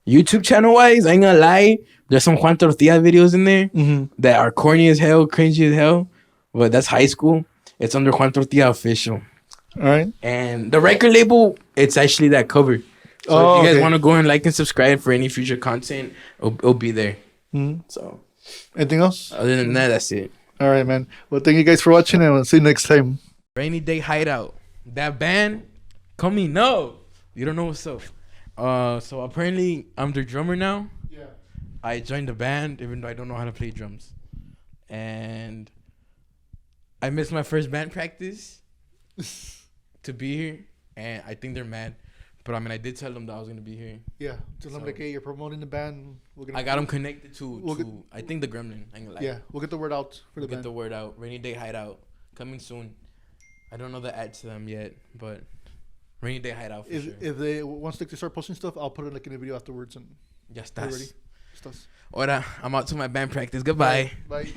YouTube channel wise, I ain't gonna lie, there's some Juan Tortilla videos in there that are corny as hell, cringy as hell. But that's high school. It's under Juan Tortilla Official. All right. And the record label, it's actually that cover. So if you guys want to go and like and subscribe for any future content, it'll be there. Mm-hmm. So anything else? Other than that, that's it. All right, man. Well, thank you guys for watching, and I'll see you next time. Rainy Day Hideout. That band, coming up. You don't know what's up. So apparently I'm their drummer now. Yeah. I joined the band even though I don't know how to play drums. And I missed my first band practice to be here, and I think they're mad. But I mean, I did tell them that I was gonna be here. Yeah, tell them like, hey, you're promoting the band. I got them connected to I think the Gremlin. I ain't gonna lie. Yeah, we'll get the word out for the band. Get the word out. Rainy Day Hideout coming soon. I don't know the ad to them yet, but Rainy Day Hideout for sure. If they once they start posting stuff, I'll put it like in a video afterwards and ya estás. ready. Ahora, I'm out to my band practice. Goodbye. Bye.